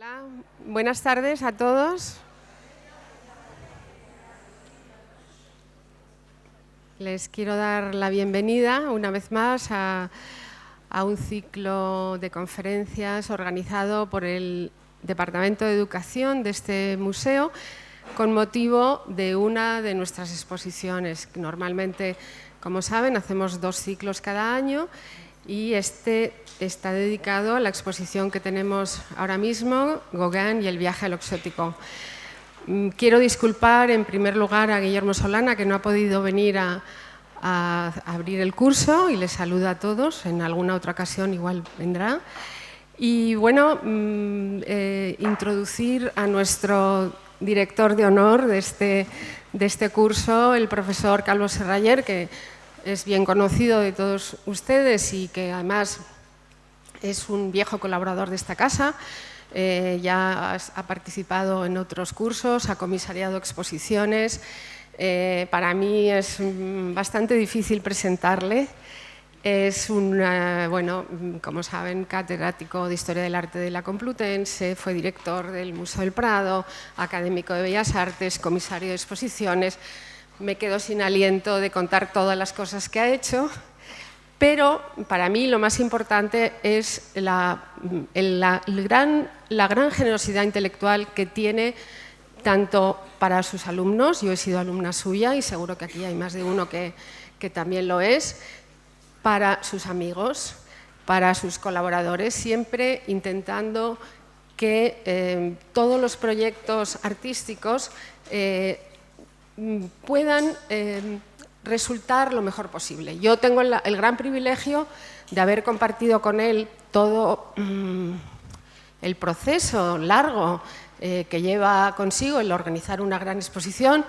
Hola, buenas tardes a todos. Les quiero dar la bienvenida una vez más a un ciclo de conferencias organizado por el Departamento de Educación de este museo con motivo de una de nuestras exposiciones. Normalmente, como saben, hacemos 2 ciclos cada año y este está dedicado a la exposición que tenemos ahora mismo, Gauguin y el viaje a lo exótico. Quiero disculpar en primer lugar a Guillermo Solana, que no ha podido venir a abrir el curso, y les saluda a todos. En alguna otra ocasión igual vendrá. Y bueno, introducir a nuestro director de honor de este curso, el profesor Calvo Serraller, que es bien conocido de todos ustedes y que además es un viejo colaborador de esta casa. Ya ha participado en otros cursos, ha comisariado exposiciones. Para mí es bastante difícil presentarle. Es bueno, como saben, catedrático de Historia del Arte de la Complutense, fue director del Museo del Prado, académico de Bellas Artes, comisario de exposiciones. Me quedo sin aliento de contar todas las cosas que ha hecho, pero para mí lo más importante es la gran generosidad intelectual que tiene tanto para sus alumnos. Yo he sido alumna suya y seguro que aquí hay más de uno que también lo es, para sus amigos, para sus colaboradores, siempre intentando que todos los proyectos artísticos puedan resultar lo mejor posible. Yo tengo el gran privilegio de haber compartido con él todo el proceso largo que lleva consigo el organizar una gran exposición,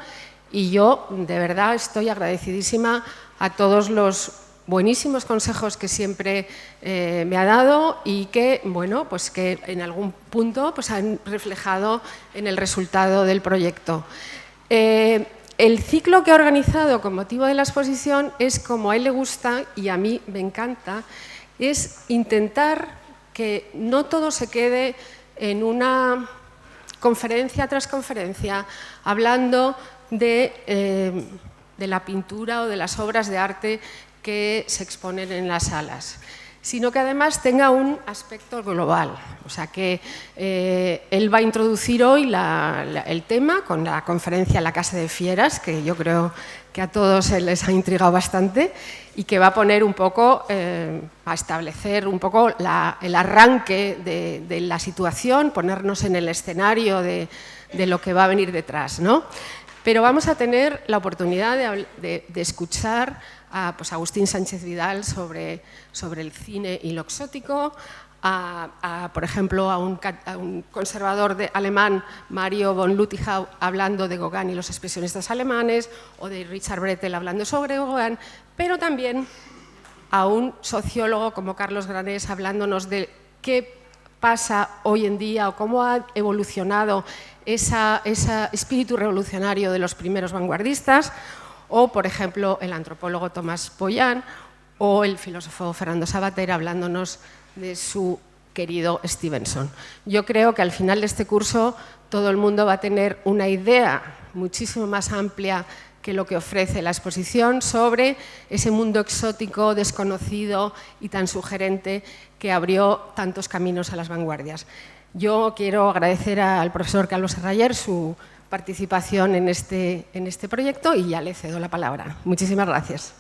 y yo de verdad estoy agradecidísima a todos los buenísimos consejos que siempre me ha dado y que, bueno, pues que en algún punto pues han reflejado en el resultado del proyecto. El ciclo que ha organizado con motivo de la exposición es, como a él le gusta y a mí me encanta, es intentar que no todo se quede en una conferencia tras conferencia hablando de la pintura o de las obras de arte que se exponen en las salas, sino que además tenga un aspecto global. O sea que él va a introducir hoy el tema con la conferencia La Casa de Fieras, que yo creo que a todos les ha intrigado bastante, y que va a poner un poco, a establecer un poco el arranque de la situación, ponernos en el escenario de lo que va a venir detrás, ¿no? Pero vamos a tener la oportunidad de escuchar a Agustín Sánchez Vidal sobre el cine y lo exótico, por ejemplo, a un conservador alemán, Mario von Lüttichau, hablando de Gauguin y los expresionistas alemanes, o de Richard Bretel hablando sobre Gauguin, pero también a un sociólogo como Carlos Granés hablándonos de qué pasa hoy en día o cómo ha evolucionado ese espíritu revolucionario de los primeros vanguardistas, o, por ejemplo, el antropólogo Tomás Pollán o el filósofo Fernando Savater hablándonos de su querido Stevenson. Yo creo que al final de este curso todo el mundo va a tener una idea muchísimo más amplia que lo que ofrece la exposición sobre ese mundo exótico, desconocido y tan sugerente que abrió tantos caminos a las vanguardias. Yo quiero agradecer al profesor Calvo Serraller su participación en este proyecto y ya le cedo la palabra. Muchísimas gracias.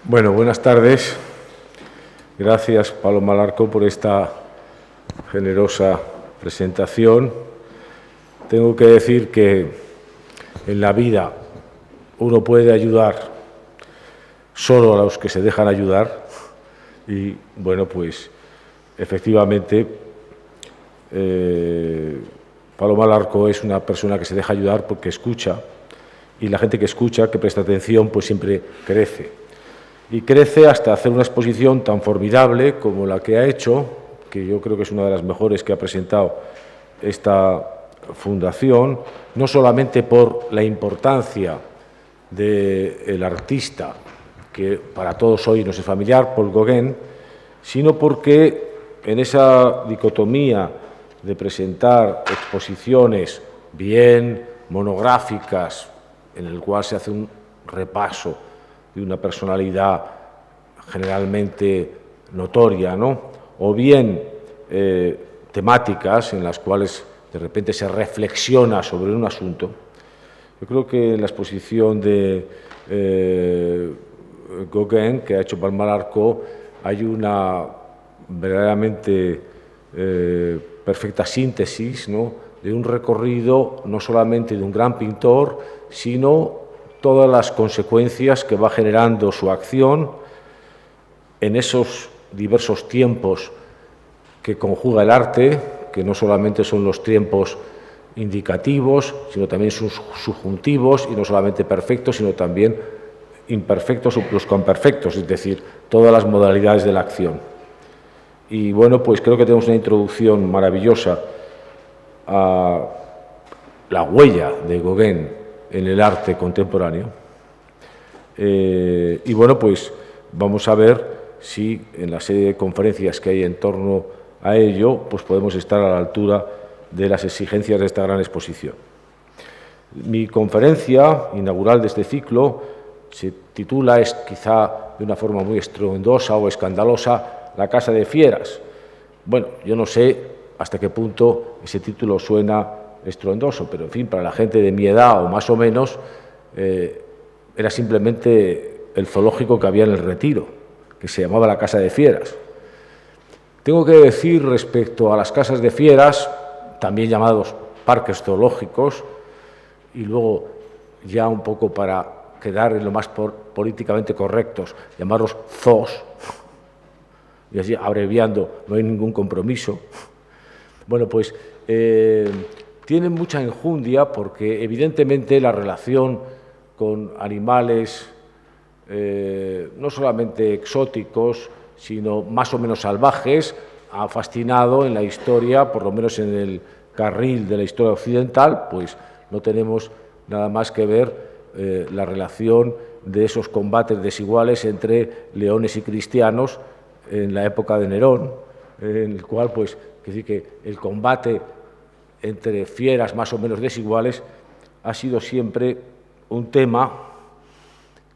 Bueno, buenas tardes. Gracias, Paloma Larco, por esta generosa presentación. Tengo que decir que en la vida uno puede ayudar solo a los que se dejan ayudar y, bueno, pues efectivamente Paloma Larco es una persona que se deja ayudar porque escucha, y la gente que escucha, que presta atención, pues siempre crece. Y crece hasta hacer una exposición tan formidable como la que ha hecho, que yo creo que es una de las mejores que ha presentado esta fundación, no solamente por la importancia del artista, que para todos hoy nos es familiar, Paul Gauguin, sino porque en esa dicotomía de presentar exposiciones bien monográficas, en el cual se hace un repaso de una personalidad generalmente notoria, ¿no? O bien temáticas en las cuales de repente se reflexiona sobre un asunto. Yo creo que en la exposición de Gauguin, que ha hecho Palma-Larco, hay una verdaderamente perfecta síntesis, ¿no?, de un recorrido no solamente de un gran pintor, sino todas las consecuencias que va generando su acción en esos diversos tiempos que conjuga el arte, que no solamente son los tiempos indicativos, sino también sus subjuntivos, y no solamente perfectos, sino también imperfectos o pluscuamperfectos, es decir, todas las modalidades de la acción. Y bueno, pues creo que tenemos una introducción maravillosa a la huella de Gauguin en el arte contemporáneo. Y bueno, pues vamos a ver si en la serie de conferencias que hay en torno a ello, pues podemos estar a la altura de las exigencias de esta gran exposición. Mi conferencia inaugural de este ciclo se titula, es quizá de una forma muy estruendosa o escandalosa, La Casa de Fieras. Bueno, yo no sé hasta qué punto ese título suena estruendoso, pero en fin, para la gente de mi edad o más o menos, era simplemente el zoológico que había en el Retiro, que se llamaba la Casa de Fieras. Tengo que decir respecto a las casas de fieras, también llamados parques zoológicos, y luego ya un poco para quedar en lo más políticamente correctos, llamarlos zoos, y así abreviando, no hay ningún compromiso. Bueno, pues tienen mucha enjundia porque evidentemente la relación con animales no solamente exóticos, sino más o menos salvajes, ha fascinado en la historia, por lo menos en el carril de la historia occidental, pues no tenemos nada más que ver la relación de esos combates desiguales entre leones y cristianos en la época de Nerón, en el cual, pues, decir que el combate entre fieras más o menos desiguales ha sido siempre un tema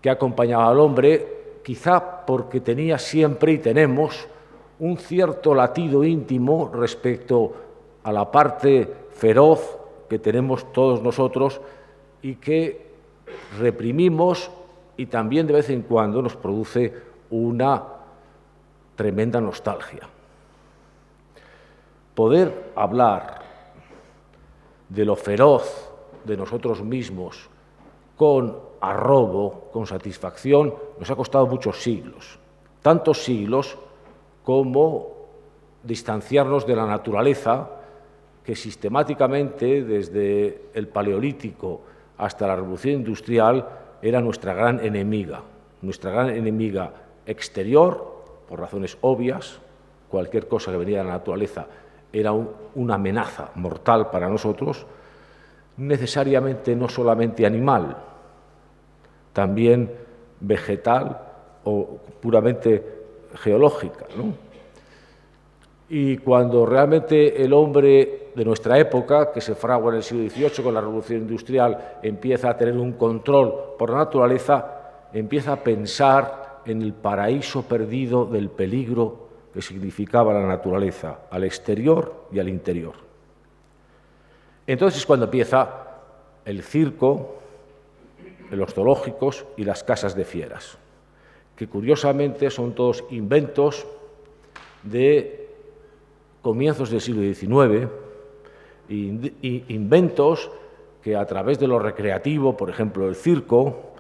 que ha acompañado al hombre, quizá porque tenía siempre y tenemos un cierto latido íntimo respecto a la parte feroz que tenemos todos nosotros y que reprimimos, y también de vez en cuando nos produce una tremenda nostalgia. Poder hablar de lo feroz de nosotros mismos con arrobo, con satisfacción, nos ha costado muchos siglos, tantos siglos como distanciarnos de la naturaleza, que sistemáticamente desde el Paleolítico hasta la Revolución Industrial era nuestra gran enemiga exterior, por razones obvias. Cualquier cosa que venía de la naturaleza era una amenaza mortal para nosotros, necesariamente no solamente animal, también vegetal o puramente geológica, ¿no? Y cuando realmente el hombre de nuestra época, que se fragua en el siglo XVIII con la Revolución Industrial, empieza a tener un control por la naturaleza, empieza a pensar en el paraíso perdido del peligro que significaba la naturaleza, al exterior y al interior. Entonces es cuando empieza el circo, los zoológicos y las casas de fieras, que curiosamente son todos inventos de comienzos del siglo XIX, y inventos que a través de lo recreativo, por ejemplo el circo,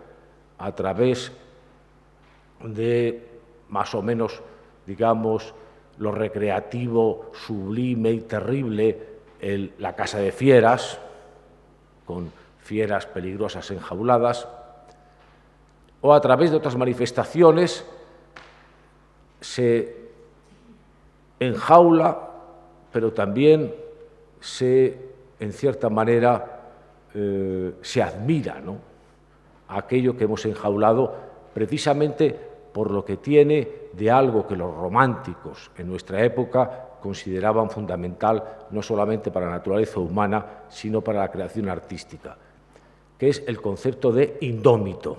a través de más o menos, digamos, lo recreativo, sublime y terrible, la casa de fieras, con fieras peligrosas enjauladas, o a través de otras manifestaciones se enjaula, pero también se en cierta manera, se admira, ¿no?, aquello que hemos enjaulado precisamente por lo que tiene de algo que los románticos en nuestra época consideraban fundamental no solamente para la naturaleza humana, sino para la creación artística, que es el concepto de indómito.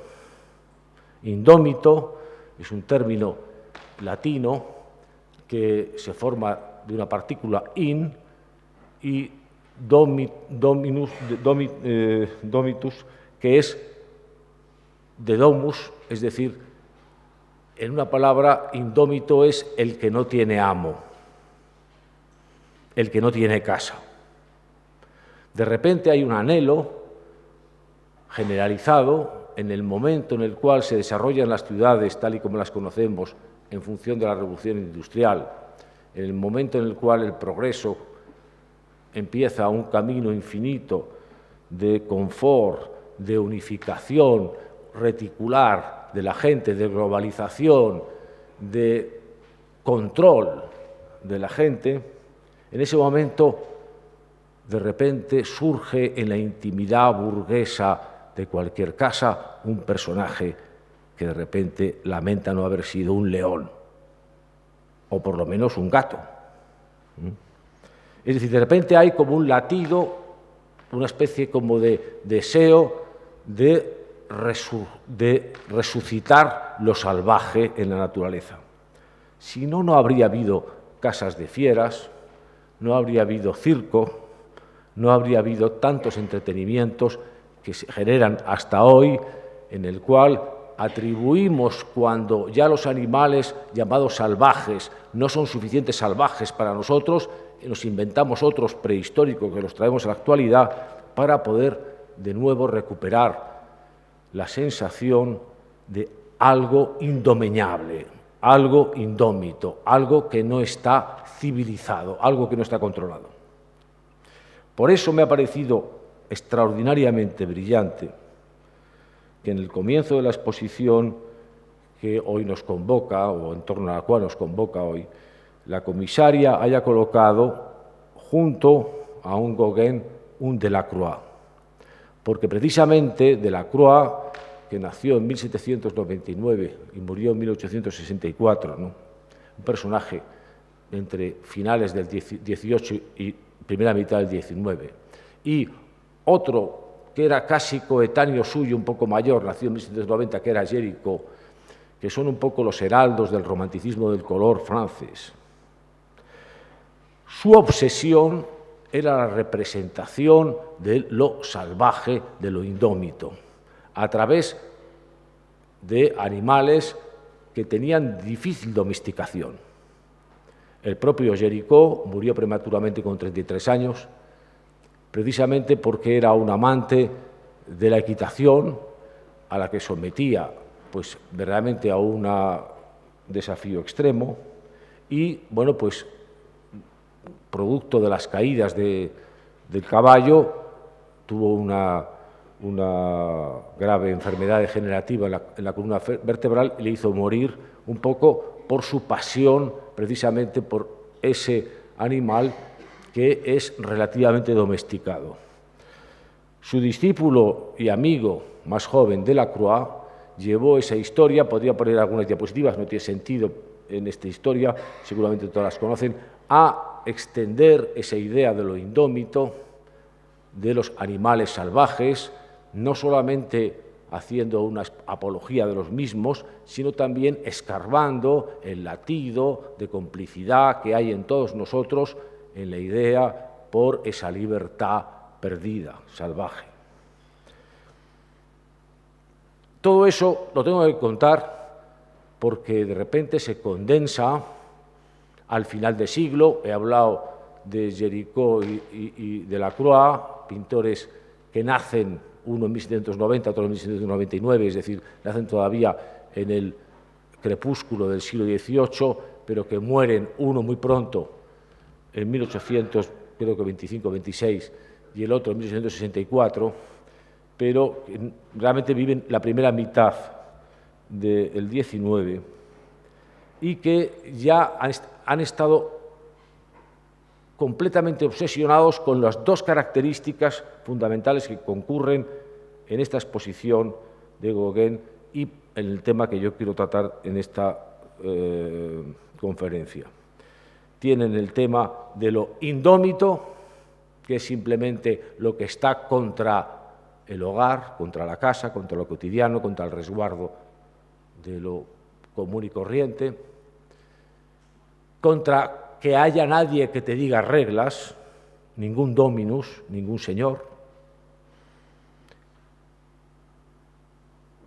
Indómito es un término latino que se forma de una partícula in y domitus, que es de domus, es decir, en una palabra, indómito es el que no tiene amo, el que no tiene casa. De repente hay un anhelo generalizado en el momento en el cual se desarrollan las ciudades tal y como las conocemos en función de la revolución industrial, en el momento en el cual el progreso empieza un camino infinito de confort, de unificación reticular de la gente, de globalización, de control de la gente. En ese momento, de repente, surge en la intimidad burguesa de cualquier casa un personaje que de repente lamenta no haber sido un león, o por lo menos un gato. Es decir, de repente hay como un latido, una especie como de deseo de resucitar lo salvaje en la naturaleza. Si no, no habría habido casas de fieras, no habría habido circo, no habría habido tantos entretenimientos que se generan hasta hoy, en el cual atribuimos, cuando ya los animales llamados salvajes no son suficientes salvajes para nosotros, nos inventamos otros prehistóricos que los traemos a la actualidad para poder de nuevo recuperar la sensación de algo indomeñable, algo indómito, algo que no está civilizado, algo que no está controlado. Por eso me ha parecido extraordinariamente brillante que en el comienzo de la exposición que hoy nos convoca, o en torno a la cual nos convoca hoy, la comisaria haya colocado junto a un Gauguin un Delacroix, porque precisamente Delacroix, que nació en 1799 y murió en 1864, ¿no?, un personaje entre finales del 18 y primera mitad del 19, y otro que era casi coetáneo suyo, un poco mayor, nació en 1790, que era Géricault, que son un poco los heraldos del romanticismo del color francés. Su obsesión era la representación de lo salvaje, de lo indómito, a través de animales que tenían difícil domesticación. El propio Géricault murió prematuramente con 33 años, precisamente porque era un amante de la equitación, a la que sometía pues verdaderamente a un desafío extremo, y bueno, pues producto de las caídas del caballo, tuvo una grave enfermedad degenerativa en la columna vertebral y le hizo morir un poco por su pasión precisamente por ese animal que es relativamente domesticado. Su discípulo y amigo más joven, Delacroix, llevó esa historia, podría poner algunas diapositivas, no tiene sentido en esta historia, seguramente todas las conocen, a extender esa idea de lo indómito, de los animales salvajes, no solamente haciendo una apología de los mismos, sino también escarbando el latido de complicidad que hay en todos nosotros en la idea por esa libertad perdida, salvaje. Todo eso lo tengo que contar porque de repente se condensa al final del siglo. He hablado de Géricault y de Delacroix, pintores que nacen, uno en 1790, otro en 1799, es decir, nacen todavía en el crepúsculo del siglo XVIII, pero que mueren, uno muy pronto, en 1800, creo que 25-26, y el otro en 1864, pero realmente viven la primera mitad del XIX y que ya han estado completamente obsesionados con las dos características fundamentales que concurren en esta exposición de Gauguin y en el tema que yo quiero tratar en esta conferencia. Tienen el tema de lo indómito, que es simplemente lo que está contra el hogar, contra la casa, contra lo cotidiano, contra el resguardo de lo común y corriente, contra que haya nadie que te diga reglas, ningún dominus, ningún señor,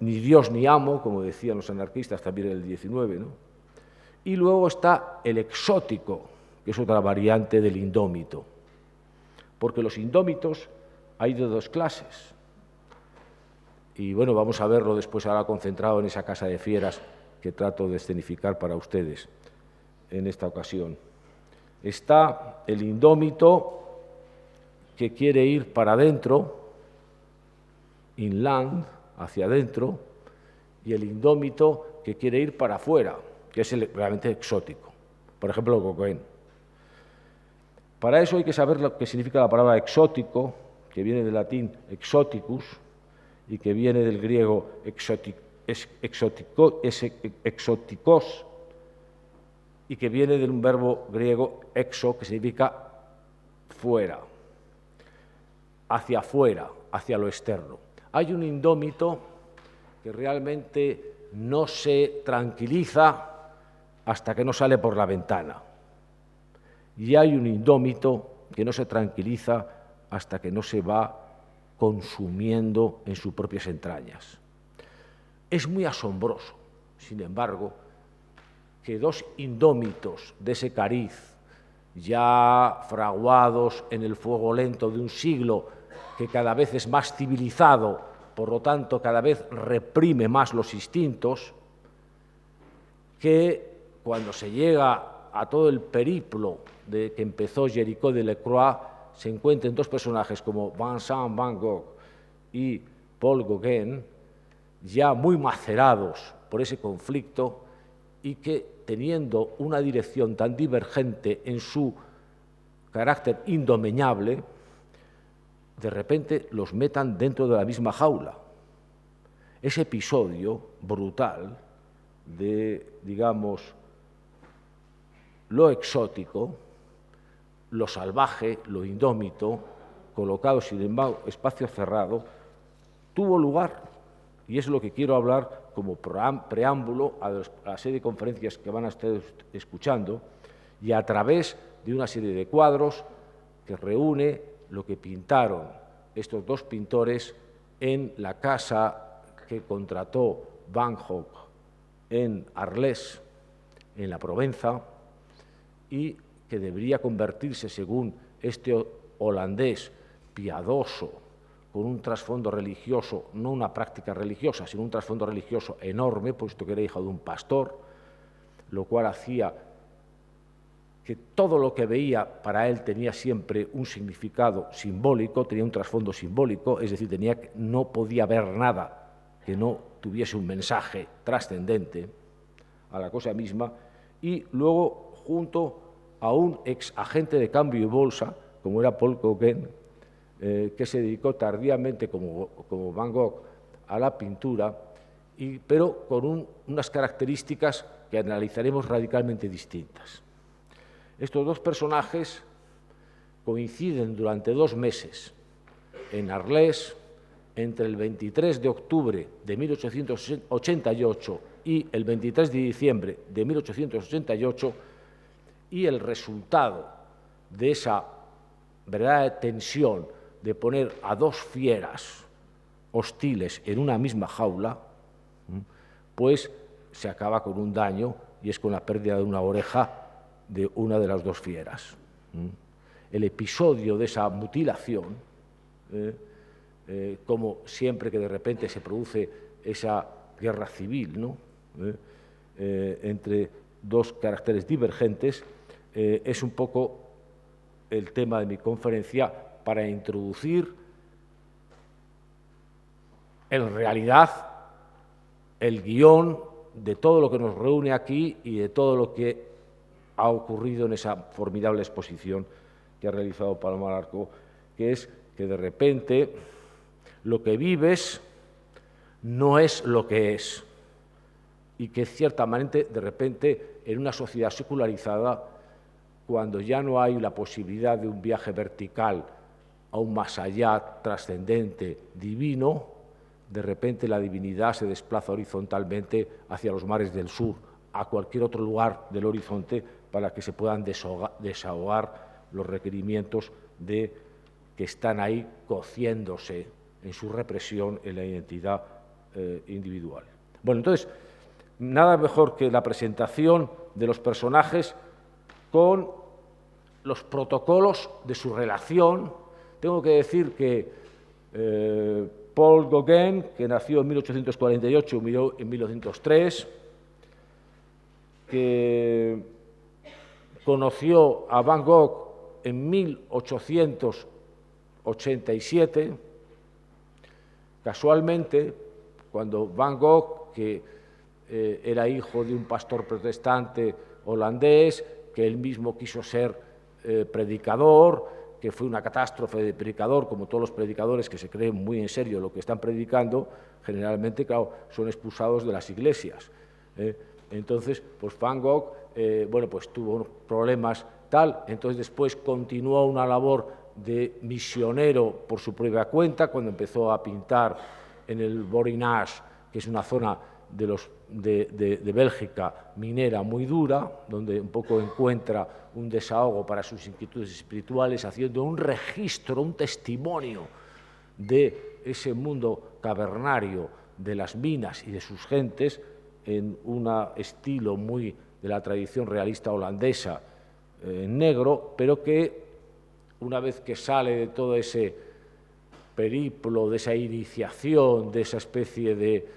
ni Dios ni amo, como decían los anarquistas también en el 19, ¿no? Y luego está el exótico, que es otra variante del indómito, porque los indómitos hay de dos clases. Y bueno, vamos a verlo después ahora concentrado en esa casa de fieras que trato de escenificar para ustedes en esta ocasión. Está el indómito que quiere ir para adentro, inland, hacia adentro, y el indómito que quiere ir para afuera, que es el realmente exótico. Por ejemplo, Gauguin. Para eso hay que saber lo que significa la palabra exótico, que viene del latín exoticus y que viene del griego exotikos y que viene de un verbo griego exo, que significa fuera, hacia afuera, hacia lo externo. Hay un indómito que realmente no se tranquiliza hasta que no sale por la ventana. Y hay un indómito que no se tranquiliza hasta que no se va consumiendo en sus propias entrañas. Es muy asombroso, sin embargo, que dos indómitos de ese cariz, ya fraguados en el fuego lento de un siglo que cada vez es más civilizado, por lo tanto cada vez reprime más los instintos, que cuando se llega a todo el periplo de que empezó Géricault de Lecroix, se encuentren dos personajes como Vincent Van Gogh y Paul Gauguin, ya muy macerados por ese conflicto y que, teniendo una dirección tan divergente en su carácter indomeñable, de repente los metan dentro de la misma jaula. Ese episodio brutal de, digamos, lo exótico, lo salvaje, lo indómito, colocado sin embargo espacio cerrado, tuvo lugar, y es lo que quiero hablar como preámbulo a la serie de conferencias que van a estar escuchando, y a través de una serie de cuadros que reúne lo que pintaron estos dos pintores en la casa que contrató Van Gogh en Arles, en la Provenza, y que debería convertirse, según este holandés piadoso, con un trasfondo religioso, no una práctica religiosa, sino un trasfondo religioso enorme, puesto que era hijo de un pastor, lo cual hacía que todo lo que veía para él tenía siempre un significado simbólico, tenía un trasfondo simbólico, es decir, no podía ver nada que no tuviese un mensaje trascendente a la cosa misma, y luego junto a un ex agente de cambio y bolsa, como era Paul Gauguin, que se dedicó tardíamente, como Van Gogh, a la pintura, pero con unas características que analizaremos radicalmente distintas. Estos dos personajes coinciden durante 2 meses en Arles, entre el 23 de octubre de 1888 y el 23 de diciembre de 1888, y el resultado de esa verdadera tensión de poner a dos fieras hostiles en una misma jaula, pues se acaba con un daño, y es con la pérdida de una oreja de una de las dos fieras. El episodio de esa mutilación, como siempre que de repente se produce esa guerra civil, ¿no? Entre dos caracteres divergentes, es un poco el tema de mi conferencia para introducir en realidad el guión de todo lo que nos reúne aquí y de todo lo que ha ocurrido en esa formidable exposición que ha realizado Paloma Larco, que es que de repente lo que vives no es lo que es, y que ciertamente, de repente, en una sociedad secularizada, cuando ya no hay la posibilidad de un viaje vertical aún más allá, trascendente, divino, de repente la divinidad se desplaza horizontalmente hacia los mares del sur, a cualquier otro lugar del horizonte, para que se puedan desahogar los requerimientos que están ahí cociéndose en su represión en la identidad individual. Bueno, entonces, nada mejor que la presentación de los personajes con los protocolos de su relación. Tengo que decir que Paul Gauguin, que nació en 1848, murió en 1903, que conoció a Van Gogh en 1887, casualmente, cuando Van Gogh, que era hijo de un pastor protestante holandés, que él mismo quiso ser predicador, que fue una catástrofe de predicador, como todos los predicadores que se creen muy en serio lo que están predicando, generalmente, claro, son expulsados de las iglesias. Entonces, pues Van Gogh, bueno, pues tuvo unos problemas tal, entonces después continuó una labor de misionero por su propia cuenta, cuando empezó a pintar en el Borinage, que es una zona de Bélgica minera muy dura, donde un poco encuentra un desahogo para sus inquietudes espirituales, haciendo un registro, un testimonio de ese mundo cavernario de las minas y de sus gentes, en un estilo muy de la tradición realista holandesa, negro, pero que una vez que sale de todo ese periplo, de esa iniciación, de esa especie de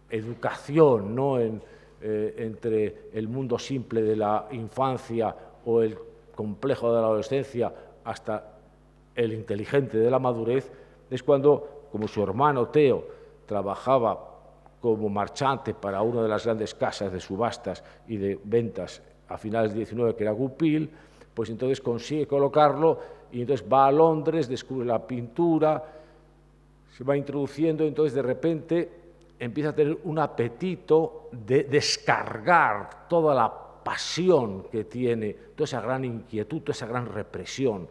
educación, ¿no?, entre el mundo simple de la infancia o el complejo de la adolescencia hasta el inteligente de la madurez, es cuando, como su hermano Theo trabajaba como marchante para una de las grandes casas de subastas y de ventas a finales del XIX, que era Goupil, pues entonces consigue colocarlo y entonces va a Londres, descubre la pintura, se va introduciendo, entonces de repente empieza a tener un apetito de descargar toda la pasión que tiene, toda esa gran inquietud, toda esa gran represión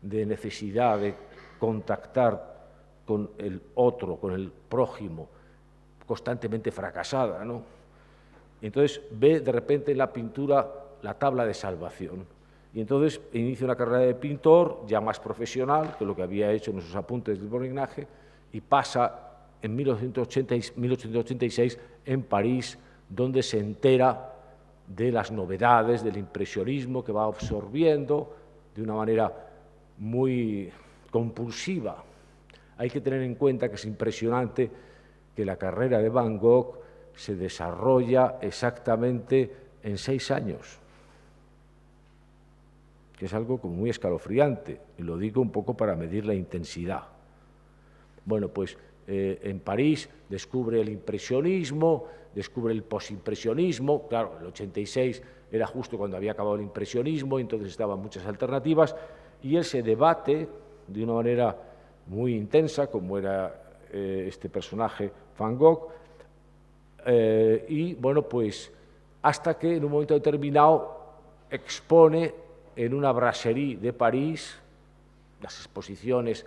de necesidad de contactar con el otro, con el prójimo, constantemente fracasada, ¿no? Entonces ve de repente en la pintura la tabla de salvación. Y entonces inicia una carrera de pintor ya más profesional que lo que había hecho en sus apuntes del Borinage, y pasa en 1886 en París, donde se entera de las novedades del impresionismo que va absorbiendo de una manera muy compulsiva. Hay que tener en cuenta que es impresionante que la carrera de Van Gogh se desarrolla exactamente en 6 años, que es algo como muy escalofriante, y lo digo un poco para medir la intensidad. Bueno, pues en París descubre el impresionismo, descubre el posimpresionismo. Claro, el 86 era justo cuando había acabado el impresionismo, entonces estaban muchas alternativas, y él se debate de una manera muy intensa, como era este personaje Van Gogh, y bueno, pues hasta que en un momento determinado expone en una brasserie de París. Las exposiciones,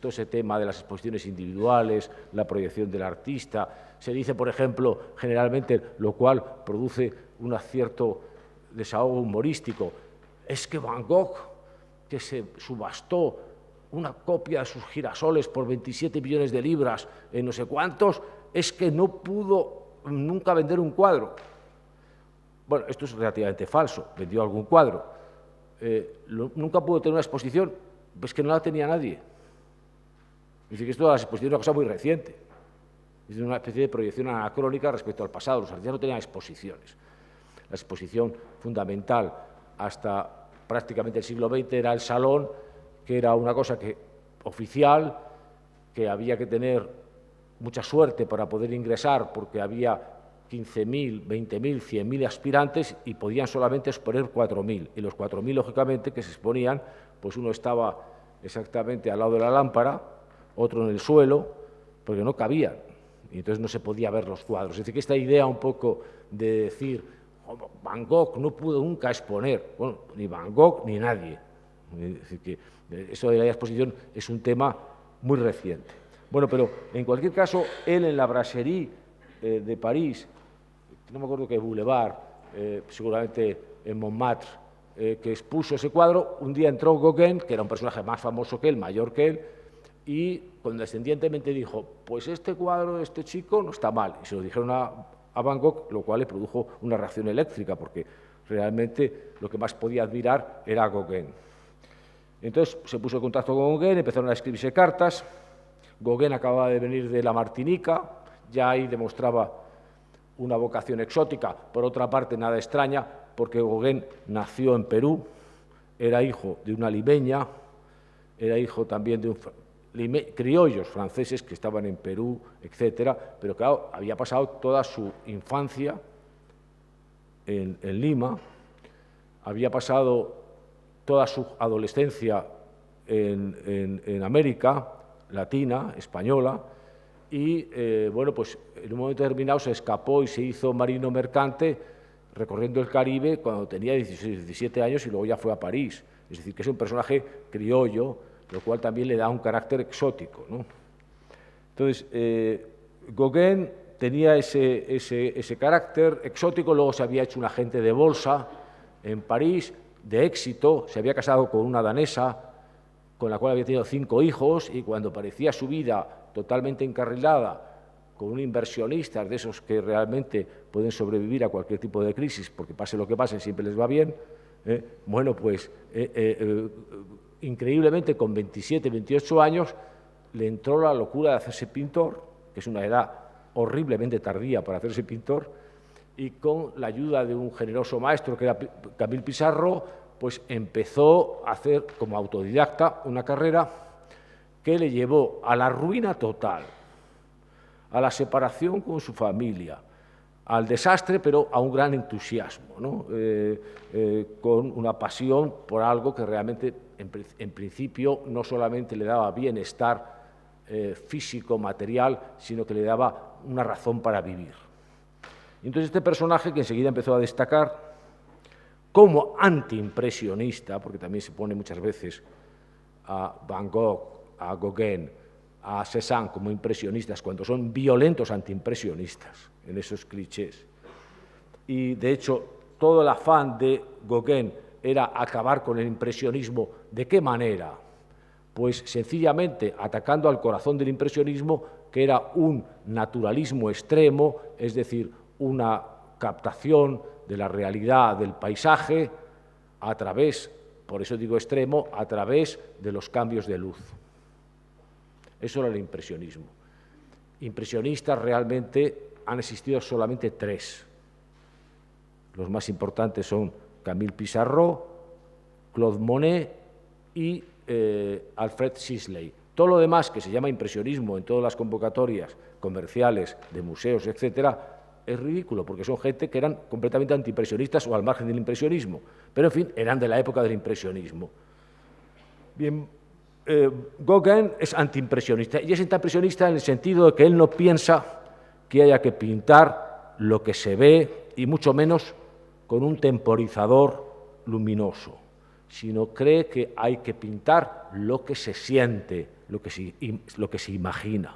todo ese tema de las exposiciones individuales, la proyección del artista, se dice, por ejemplo, generalmente, lo cual produce un cierto desahogo humorístico, es que Van Gogh, que se subastó una copia de sus girasoles por 27 millones de libras en no sé cuántos, es que no pudo nunca vender un cuadro. Bueno, esto es relativamente falso, vendió algún cuadro. Nunca pudo tener una exposición, pues que no la tenía nadie. Dice que esto de las exposiciones es una cosa muy reciente. Es una especie de proyección anacrónica respecto al pasado. Los artistas no tenían exposiciones. La exposición fundamental hasta prácticamente el siglo XX era el salón, que era una cosa oficial, que había que tener mucha suerte para poder ingresar, porque había 15.000, 20.000, 100.000 aspirantes y podían solamente exponer 4.000. Y los 4.000, lógicamente, que se exponían, pues uno estaba exactamente al lado de la lámpara, otro en el suelo, porque no cabían. Y entonces no se podía ver los cuadros. Es decir, que esta idea un poco de decir, oh, Van Gogh no pudo nunca exponer, bueno, ni Van Gogh ni nadie. Es decir, que eso de la exposición es un tema muy reciente. Bueno, pero en cualquier caso, él en la Brasserie de París, no me acuerdo qué boulevard, seguramente en Montmartre, que expuso ese cuadro, un día entró Gauguin, que era un personaje más famoso que él, mayor que él, y condescendientemente dijo, pues este cuadro de este chico no está mal, y se lo dijeron a Van Gogh, lo cual le produjo una reacción eléctrica, porque realmente lo que más podía admirar era a Gauguin. Entonces se puso en contacto con Gauguin, empezaron a escribirse cartas. Gauguin acababa de venir de la Martinica, ya ahí demostraba una vocación exótica, por otra parte nada extraña, porque Gauguin nació en Perú, era hijo de una limeña, era hijo también de criollos franceses que estaban en Perú, etcétera, pero claro, había pasado toda su infancia en Lima, había pasado toda su adolescencia en América Latina, española, y bueno, pues en un momento determinado se escapó y se hizo marino mercante recorriendo el Caribe cuando tenía 16, 17 años y luego ya fue a París. Es decir, que es un personaje criollo, lo cual también le da un carácter exótico, ¿no? Entonces, Gauguin tenía ese carácter exótico, luego se había hecho un agente de bolsa en París, de éxito, se había casado con una danesa, con la cual había tenido 5 hijos, y cuando parecía su vida totalmente encarrilada, con un inversionista de esos que realmente pueden sobrevivir a cualquier tipo de crisis, porque pase lo que pase, siempre les va bien, bueno, pues increíblemente con 27, 28 años le entró la locura de hacerse pintor, que es una edad horriblemente tardía para hacerse pintor, y con la ayuda de un generoso maestro que era Camille Pissarro, pues empezó a hacer como autodidacta una carrera que le llevó a la ruina total, a la separación con su familia, al desastre, pero a un gran entusiasmo, ¿no? Con una pasión por algo que realmente, en principio, no solamente le daba bienestar físico, material, sino que le daba una razón para vivir. Y entonces este personaje, que enseguida empezó a destacar como antiimpresionista, porque también se pone muchas veces a Van Gogh, a Gauguin, a Cézanne como impresionistas, cuando son violentos antiimpresionistas, en esos clichés. Y, de hecho, todo el afán de Gauguin era acabar con el impresionismo. ¿De qué manera? Pues sencillamente atacando al corazón del impresionismo, que era un naturalismo extremo, es decir, una captación de la realidad del paisaje a través, por eso digo extremo, a través de los cambios de luz. Eso era el impresionismo. Impresionistas realmente han existido solamente 3. Los más importantes son Camille Pissarro, Claude Monet y Alfred Sisley. Todo lo demás que se llama impresionismo en todas las convocatorias comerciales de museos, etcétera, es ridículo, porque son gente que eran completamente antiimpresionistas o al margen del impresionismo, pero en fin, eran de la época del impresionismo. Bien, Gauguin es antiimpresionista, y es antiimpresionista en el sentido de que él no piensa que haya que pintar lo que se ve, y mucho menos con un temporizador luminoso, sino cree que hay que pintar lo que se siente, lo que se imagina.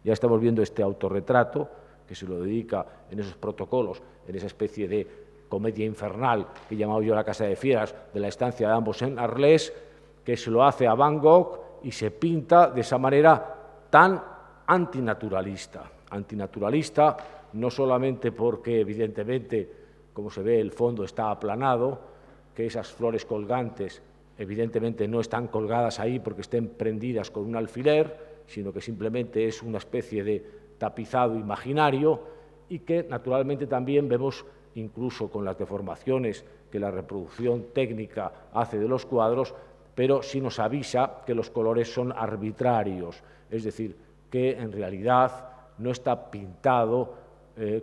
Ya estamos viendo este autorretrato, que se lo dedica en esos protocolos, en esa especie de comedia infernal que he llamado yo La Casa de Fieras, de la estancia de ambos en Arles, que se lo hace a Van Gogh y se pinta de esa manera tan antinaturalista. Antinaturalista no solamente porque, evidentemente, como se ve, el fondo está aplanado, que esas flores colgantes evidentemente no están colgadas ahí porque estén prendidas con un alfiler, sino que simplemente es una especie de tapizado imaginario, y que naturalmente también vemos, incluso con las deformaciones que la reproducción técnica hace de los cuadros, pero sí nos avisa que los colores son arbitrarios, es decir, que en realidad no está pintado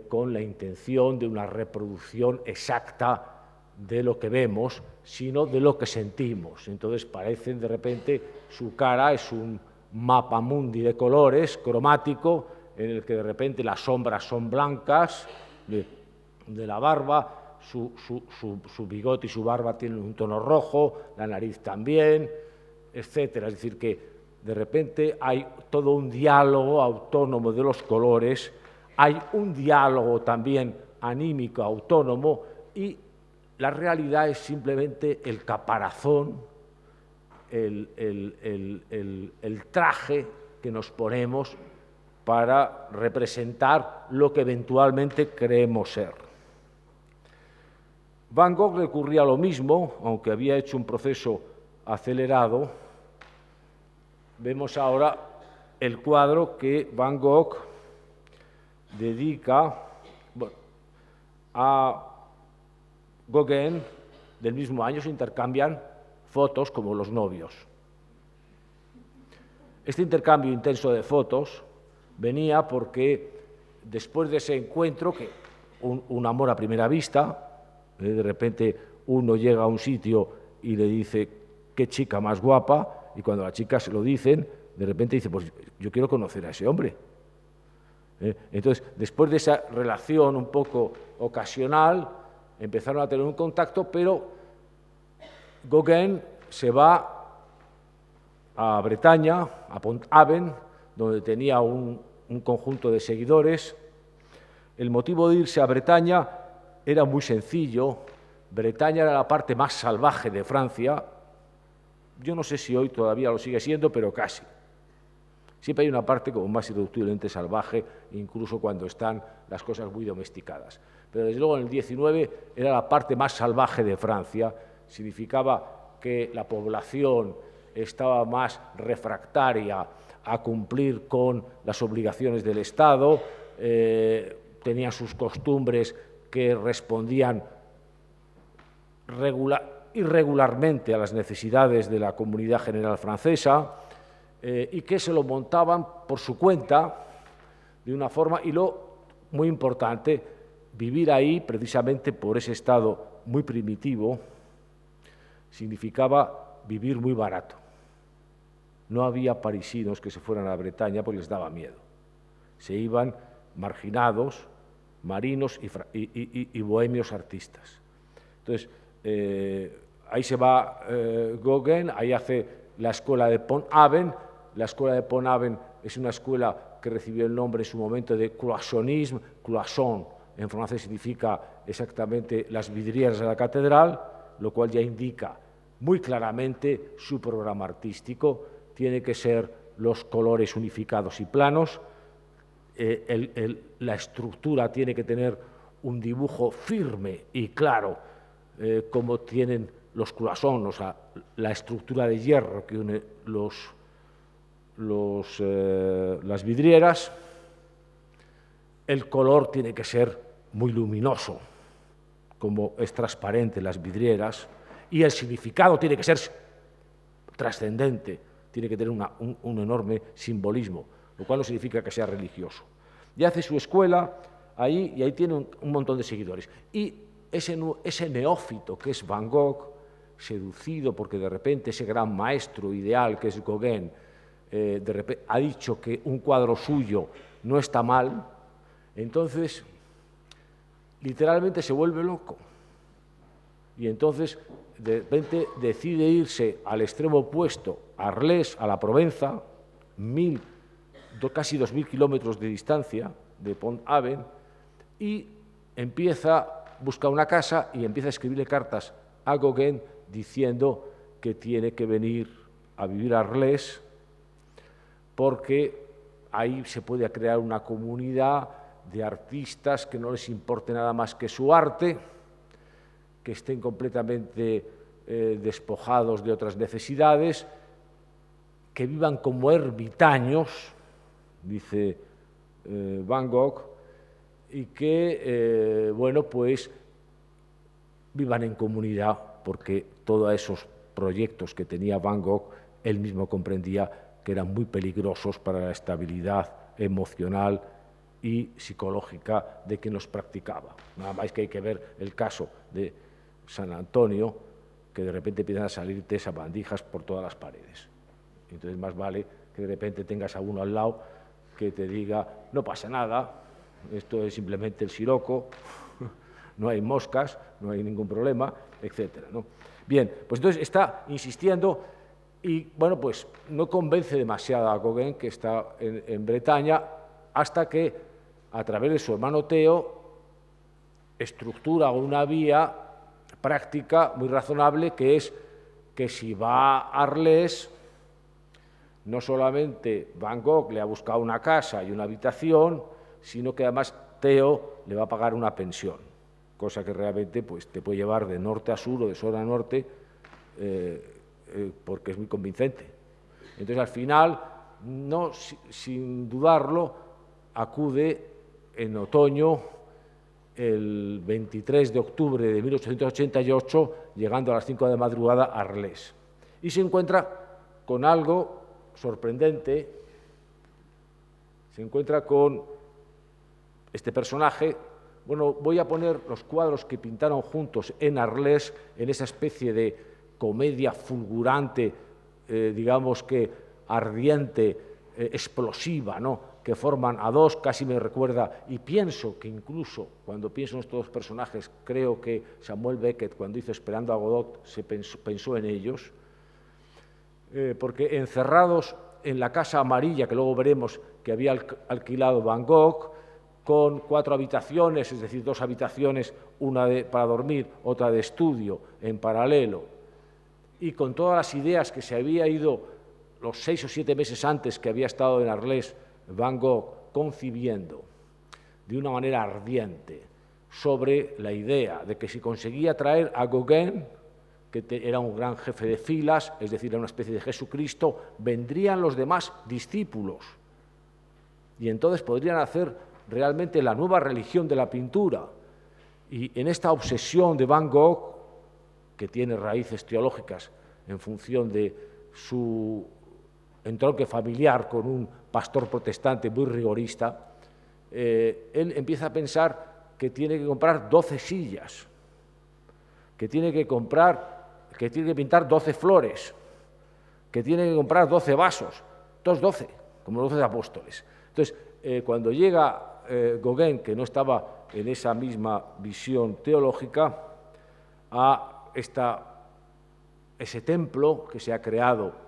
con la intención de una reproducción exacta de lo que vemos, sino de lo que sentimos. Entonces parecen, de repente, su cara es un mapa mundi de colores, cromático, en el que de repente las sombras son blancas de la barba, su bigote y su barba tienen un tono rojo, la nariz también, etcétera. Es decir, que de repente hay todo un diálogo autónomo de los colores, hay un diálogo también anímico autónomo, y la realidad es simplemente el caparazón, el traje que nos ponemos para representar lo que eventualmente creemos ser. Van Gogh recurría a lo mismo, aunque había hecho un proceso acelerado. Vemos ahora el cuadro que Van Gogh dedica a Gauguin. Del mismo año se intercambian fotos como los novios. Este intercambio intenso de fotos venía porque después de ese encuentro, que un amor a primera vista, de repente uno llega a un sitio y le dice qué chica más guapa, y cuando las chicas se lo dicen, de repente dice, pues yo quiero conocer a ese hombre. Entonces, después de esa relación un poco ocasional, empezaron a tener un contacto, pero Gauguin se va a Bretaña, a Pont-Aven, donde tenía un conjunto de seguidores. El motivo de irse a Bretaña era muy sencillo. Bretaña era la parte más salvaje de Francia. Yo no sé si hoy todavía lo sigue siendo, pero casi. Siempre hay una parte como más irreductiblemente salvaje, incluso cuando están las cosas muy domesticadas. Pero desde luego en el 19 era la parte más salvaje de Francia. Significaba que la población estaba más refractaria a cumplir con las obligaciones del Estado, tenía sus costumbres que respondían irregularmente a las necesidades de la comunidad general francesa, y que se lo montaban por su cuenta de una forma, y lo muy importante, vivir ahí precisamente por ese estado muy primitivo significaba vivir muy barato. No había parisinos que se fueran a Bretaña porque les daba miedo. Se iban marginados, marinos y bohemios artistas. Entonces, ahí se va Gauguin, ahí hace la escuela de Pont-Aven. La escuela de Pont-Aven es una escuela que recibió el nombre en su momento de cloisonnisme. Cloison en francés significa exactamente las vidrieras de la catedral, lo cual ya indica muy claramente su programa artístico. Tiene que ser los colores unificados y planos, la estructura tiene que tener un dibujo firme y claro, como tienen los cloisons, o sea, la estructura de hierro que une las vidrieras. El color tiene que ser muy luminoso, como es transparente las vidrieras, y el significado tiene que ser trascendente, tiene que tener un enorme simbolismo, lo cual no significa que sea religioso. Y hace su escuela ahí, y ahí tiene un montón de seguidores. Y ese neófito que es Van Gogh, seducido porque de repente ese gran maestro ideal que es Gauguin, de repente ha dicho que un cuadro suyo no está mal, entonces literalmente se vuelve loco. Y entonces de repente decide irse al extremo opuesto, a Arles, a la Provenza, casi 2.000 kilómetros de distancia de Pont-Aven, y busca una casa y empieza a escribirle cartas a Gauguin diciendo que tiene que venir a vivir a Arles porque ahí se puede crear una comunidad de artistas que no les importe nada más que su arte, que estén completamente despojados de otras necesidades, que vivan como ermitaños, dice Van Gogh, y que, bueno, pues vivan en comunidad, porque todos esos proyectos que tenía Van Gogh, él mismo comprendía que eran muy peligrosos para la estabilidad emocional y psicológica de quien los practicaba. Nada más que hay que ver el caso de San Antonio, que de repente empiezan a salirte sabandijas por todas las paredes. Entonces más vale que de repente tengas a uno al lado que te diga, no pasa nada, esto es simplemente el siroco, no hay moscas, no hay ningún problema, etcétera, ¿no? Bien, pues entonces está insistiendo y, bueno, pues no convence demasiado a Gauguin, que está en Bretaña, hasta que, a través de su hermano Theo, estructura una vía práctica muy razonable, que es que si va a Arles, no solamente Van Gogh le ha buscado una casa y una habitación, sino que además Theo le va a pagar una pensión, cosa que realmente pues, te puede llevar de norte a sur o de sur a norte, porque es muy convincente. Entonces, al final, no, sin dudarlo, acude en otoño, el 23 de octubre de 1888, llegando a las 5 de la madrugada a Arles. Y se encuentra con algo sorprendente, se encuentra con este personaje. Bueno, voy a poner los cuadros que pintaron juntos en Arles, en esa especie de comedia fulgurante, digamos que ardiente, explosiva, ¿no?, que forman a dos. Casi me recuerda, y pienso que incluso cuando pienso en estos dos personajes, creo que Samuel Beckett, cuando hizo Esperando a Godot, pensó en ellos, porque encerrados en la casa amarilla, que luego veremos que había alquilado Van Gogh, con 4 habitaciones, es decir, 2 habitaciones, una para dormir, otra de estudio, en paralelo, y con todas las ideas que se había ido los 6 o 7 meses antes que había estado en Arles Van Gogh concibiendo de una manera ardiente sobre la idea de que si conseguía traer a Gauguin, que era un gran jefe de filas, es decir, era una especie de Jesucristo, vendrían los demás discípulos y entonces podrían hacer realmente la nueva religión de la pintura. Y en esta obsesión de Van Gogh, que tiene raíces teológicas en función de su entronque familiar con un pastor protestante muy rigorista, él empieza a pensar que tiene que comprar 12 sillas, que tiene que pintar 12 flores, que tiene que comprar 12 vasos, todos 12, como los 12 apóstoles. Entonces, cuando llega Gauguin, que no estaba en esa misma visión teológica, a ese templo que se ha creado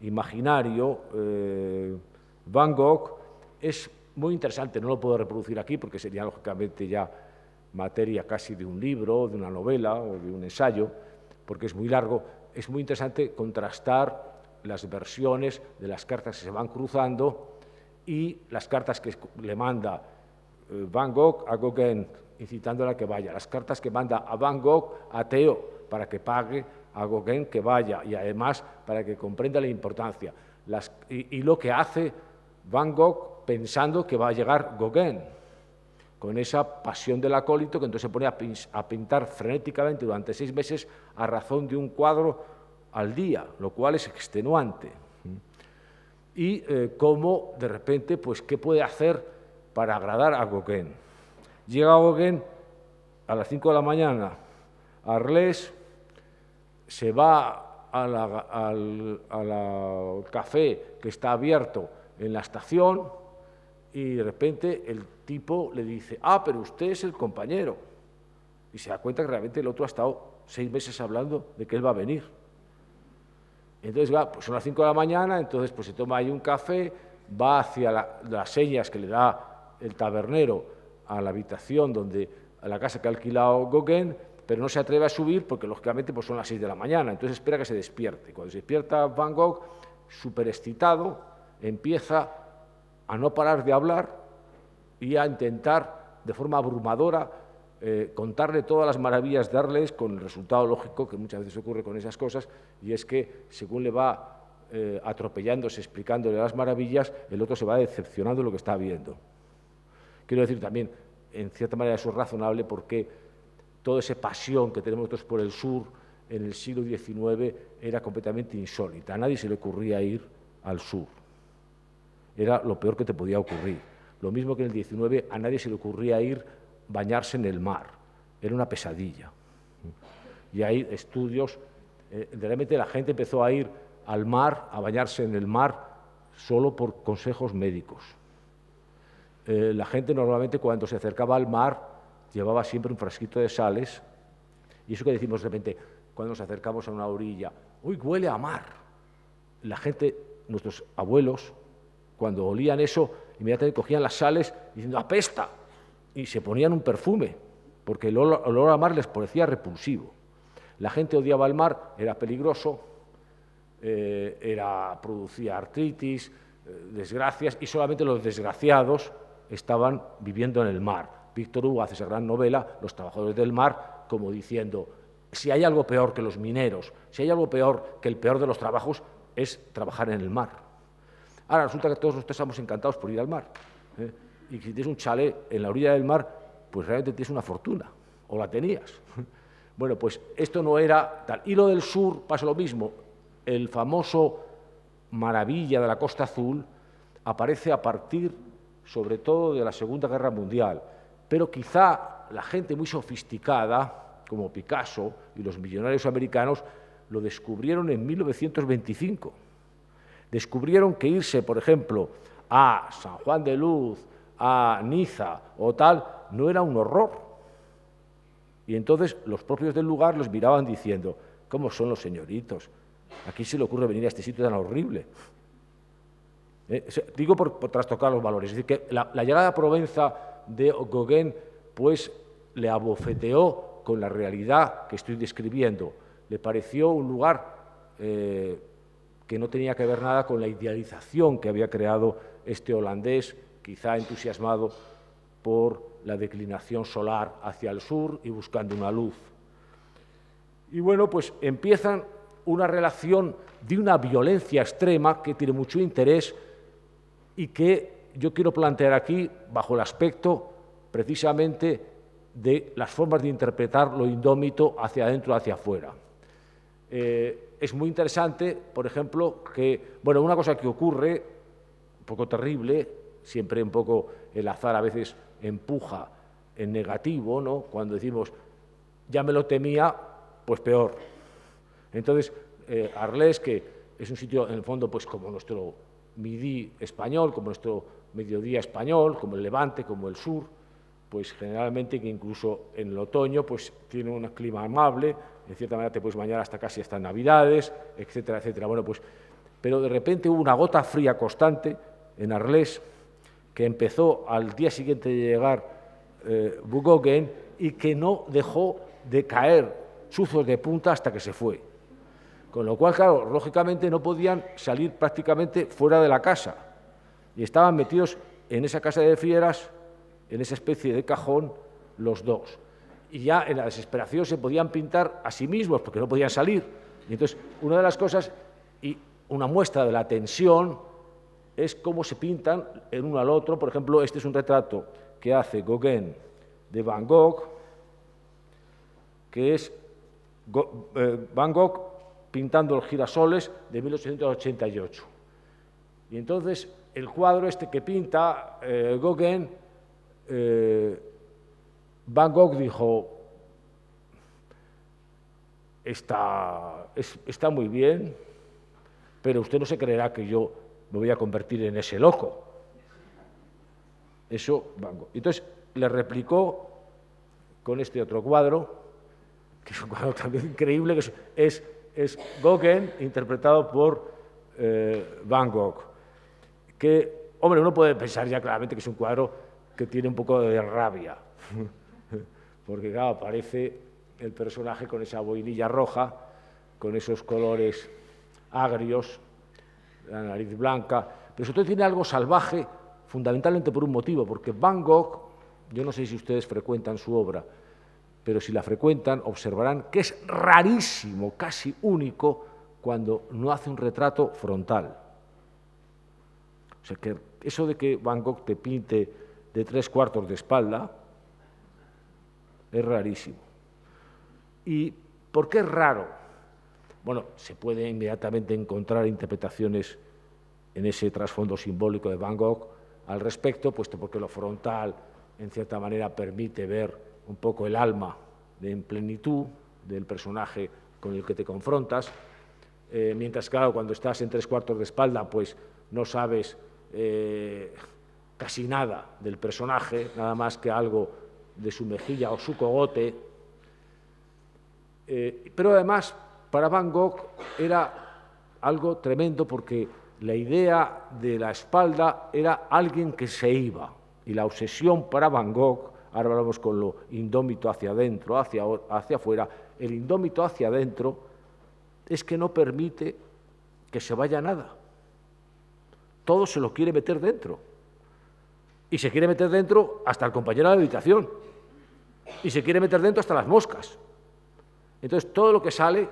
imaginario, Van Gogh, es muy interesante. No lo puedo reproducir aquí porque sería lógicamente ya materia casi de un libro, de una novela o de un ensayo, porque es muy largo. Es muy interesante contrastar las versiones de las cartas que se van cruzando y las cartas que le manda Van Gogh a Gauguin, incitándole a que vaya, las cartas que manda a Van Gogh a Theo para que pague a Gauguin que vaya, y además para que comprenda la importancia, y lo que hace Van Gogh pensando que va a llegar Gauguin, con esa pasión del acólito, que entonces se pone a pintar frenéticamente durante 6 meses a razón de un cuadro al día, lo cual es extenuante. Y cómo de repente, pues, ¿qué puede hacer para agradar a Gauguin? Llega Gauguin a las 5 de la mañana a Arles, se va al café que está abierto en la estación y de repente el tipo le dice: ah, pero usted es el compañero. Y se da cuenta que realmente el otro ha estado 6 meses hablando de que él va a venir. Entonces pues son las 5 de la mañana, entonces pues se toma ahí un café, va hacia las señas que le da el tabernero a la habitación a la casa que ha alquilado Gauguin, pero no se atreve a subir porque lógicamente pues son las 6 de la mañana, entonces espera que se despierte. Cuando se despierta Van Gogh, súper excitado, empieza a no parar de hablar y a intentar de forma abrumadora contarle todas las maravillas de Arles, con el resultado lógico que muchas veces ocurre con esas cosas, y es que según le va atropellándose, explicándole las maravillas, el otro se va decepcionando de lo que está viendo. Quiero decir también, en cierta manera eso es razonable, porque toda esa pasión que tenemos nosotros por el sur en el siglo XIX era completamente insólita. A nadie se le ocurría ir al sur. Era lo peor que te podía ocurrir. lo mismo que en el 19, a nadie se le ocurría bañarse en el mar. Era una pesadilla. Y hay estudios, realmente la gente empezó a ir al mar, a bañarse en el mar, solo por consejos médicos. La gente normalmente cuando se acercaba al mar llevaba siempre un frasquito de sales, y eso que decimos de repente, cuando nos acercamos a una orilla, ¡uy, huele a mar! La gente, nuestros abuelos, cuando olían eso, inmediatamente cogían las sales diciendo ¡apesta! Y se ponían un perfume, porque el olor a mar les parecía repulsivo. La gente odiaba el mar, era peligroso, producía artritis, desgracias, y solamente los desgraciados estaban viviendo en el mar. Víctor Hugo hace esa gran novela, Los trabajadores del mar, como diciendo, si hay algo peor que los mineros, si hay algo peor que el peor de los trabajos, es trabajar en el mar. Ahora resulta que todos nosotros estamos encantados por ir al mar, y si tienes un chalet en la orilla del mar, pues realmente tienes una fortuna, o la tenías. Bueno, pues esto no era tal. Y lo del sur pasa lo mismo. El famoso maravilla de la Costa Azul aparece a partir, sobre todo, de la Segunda Guerra Mundial. Pero quizá la gente muy sofisticada, como Picasso y los millonarios americanos, lo descubrieron en 1925. Descubrieron que irse, por ejemplo, a San Juan de Luz, a Niza o tal, no era un horror. Y entonces los propios del lugar los miraban diciendo, ¿cómo son los señoritos? ¿A quién se le ocurre venir a este sitio tan horrible? Digo por trastocar los valores. Es decir, que la llegada a Provenza de Gauguin pues le abofeteó con la realidad que estoy describiendo. Le pareció un lugar que no tenía que ver nada con la idealización que había creado este holandés, quizá entusiasmado por la declinación solar hacia el sur y buscando una luz. Y bueno, pues empiezan una relación de una violencia extrema que tiene mucho interés y que yo quiero plantear aquí bajo el aspecto precisamente de las formas de interpretar lo indómito hacia adentro, hacia afuera. Es muy interesante, por ejemplo, que, bueno, una cosa que ocurre, un poco terrible, siempre un poco el azar a veces empuja en negativo, ¿no? Cuando decimos, ya me lo temía, pues peor. Entonces, Arles, que es un sitio, en el fondo, pues como nuestro Midi español, como nuestro mediodía español, como el Levante, como el sur, pues generalmente que incluso en el otoño pues tiene un clima amable, en cierta manera te puedes bañar hasta casi hasta Navidades, etcétera, etcétera. Bueno, pues, pero de repente hubo una gota fría constante en Arles que empezó al día siguiente de llegar Gauguin y que no dejó de caer chuzos de punta hasta que se fue. Con lo cual, claro, lógicamente no podían salir prácticamente fuera de la casa y estaban metidos en esa casa de fieras, en esa especie de cajón, los dos. Y ya en la desesperación se podían pintar a sí mismos porque no podían salir. Y entonces, una de las cosas, y una muestra de la tensión, es cómo se pintan el uno al otro. Por ejemplo, este es un retrato que hace Gauguin de Van Gogh, que es Van Gogh pintando los girasoles de 1888. Y entonces, el cuadro este que pinta Gauguin, Van Gogh dijo, está muy bien, pero usted no se creerá que yo me voy a convertir en ese loco. Eso, Van Gogh. Entonces, le replicó con este otro cuadro, que es un cuadro también increíble, que es Gauguin interpretado por Van Gogh, que, hombre, uno puede pensar ya claramente que es un cuadro que tiene un poco de rabia, porque claro, aparece el personaje con esa boinilla roja, con esos colores agrios, la nariz blanca, pero sobre todo tiene algo salvaje, fundamentalmente por un motivo, porque Van Gogh, yo no sé si ustedes frecuentan su obra, pero si la frecuentan observarán que es rarísimo, casi único, cuando no hace un retrato frontal. O sea, que eso de que Van Gogh te pinte de 3/4 de espalda es rarísimo. ¿Y por qué es raro? Bueno, se puede inmediatamente encontrar interpretaciones en ese trasfondo simbólico de Van Gogh al respecto, puesto porque lo frontal, en cierta manera, permite ver un poco el alma en plenitud del personaje con el que te confrontas, mientras, claro, cuando estás en 3/4 de espalda, pues no sabes casi nada del personaje, nada más que algo de su mejilla o su cogote. Pero además, para Van Gogh era algo tremendo porque la idea de la espalda era alguien que se iba, y la obsesión para Van Gogh, ahora hablamos con lo indómito hacia adentro, hacia afuera, el indómito hacia adentro es que no permite que se vaya nada. Todo se lo quiere meter dentro. Y se quiere meter dentro hasta el compañero de la habitación. Y se quiere meter dentro hasta las moscas. Entonces, todo lo que sale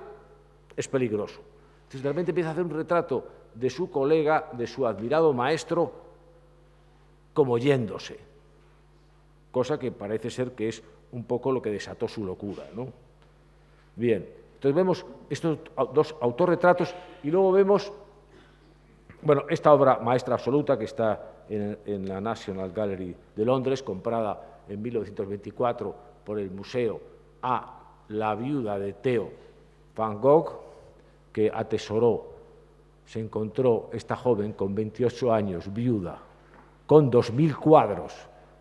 es peligroso. Entonces, de repente empieza a hacer un retrato de su colega, de su admirado maestro, como yéndose. Cosa que parece ser que es un poco lo que desató su locura, ¿no? Bien, entonces vemos estos dos autorretratos y luego vemos, bueno, esta obra maestra absoluta que está en la National Gallery de Londres, comprada en 1924 por el museo a la viuda de Theo Van Gogh, que atesoró, se encontró esta joven con 28 años, viuda, con 2000 cuadros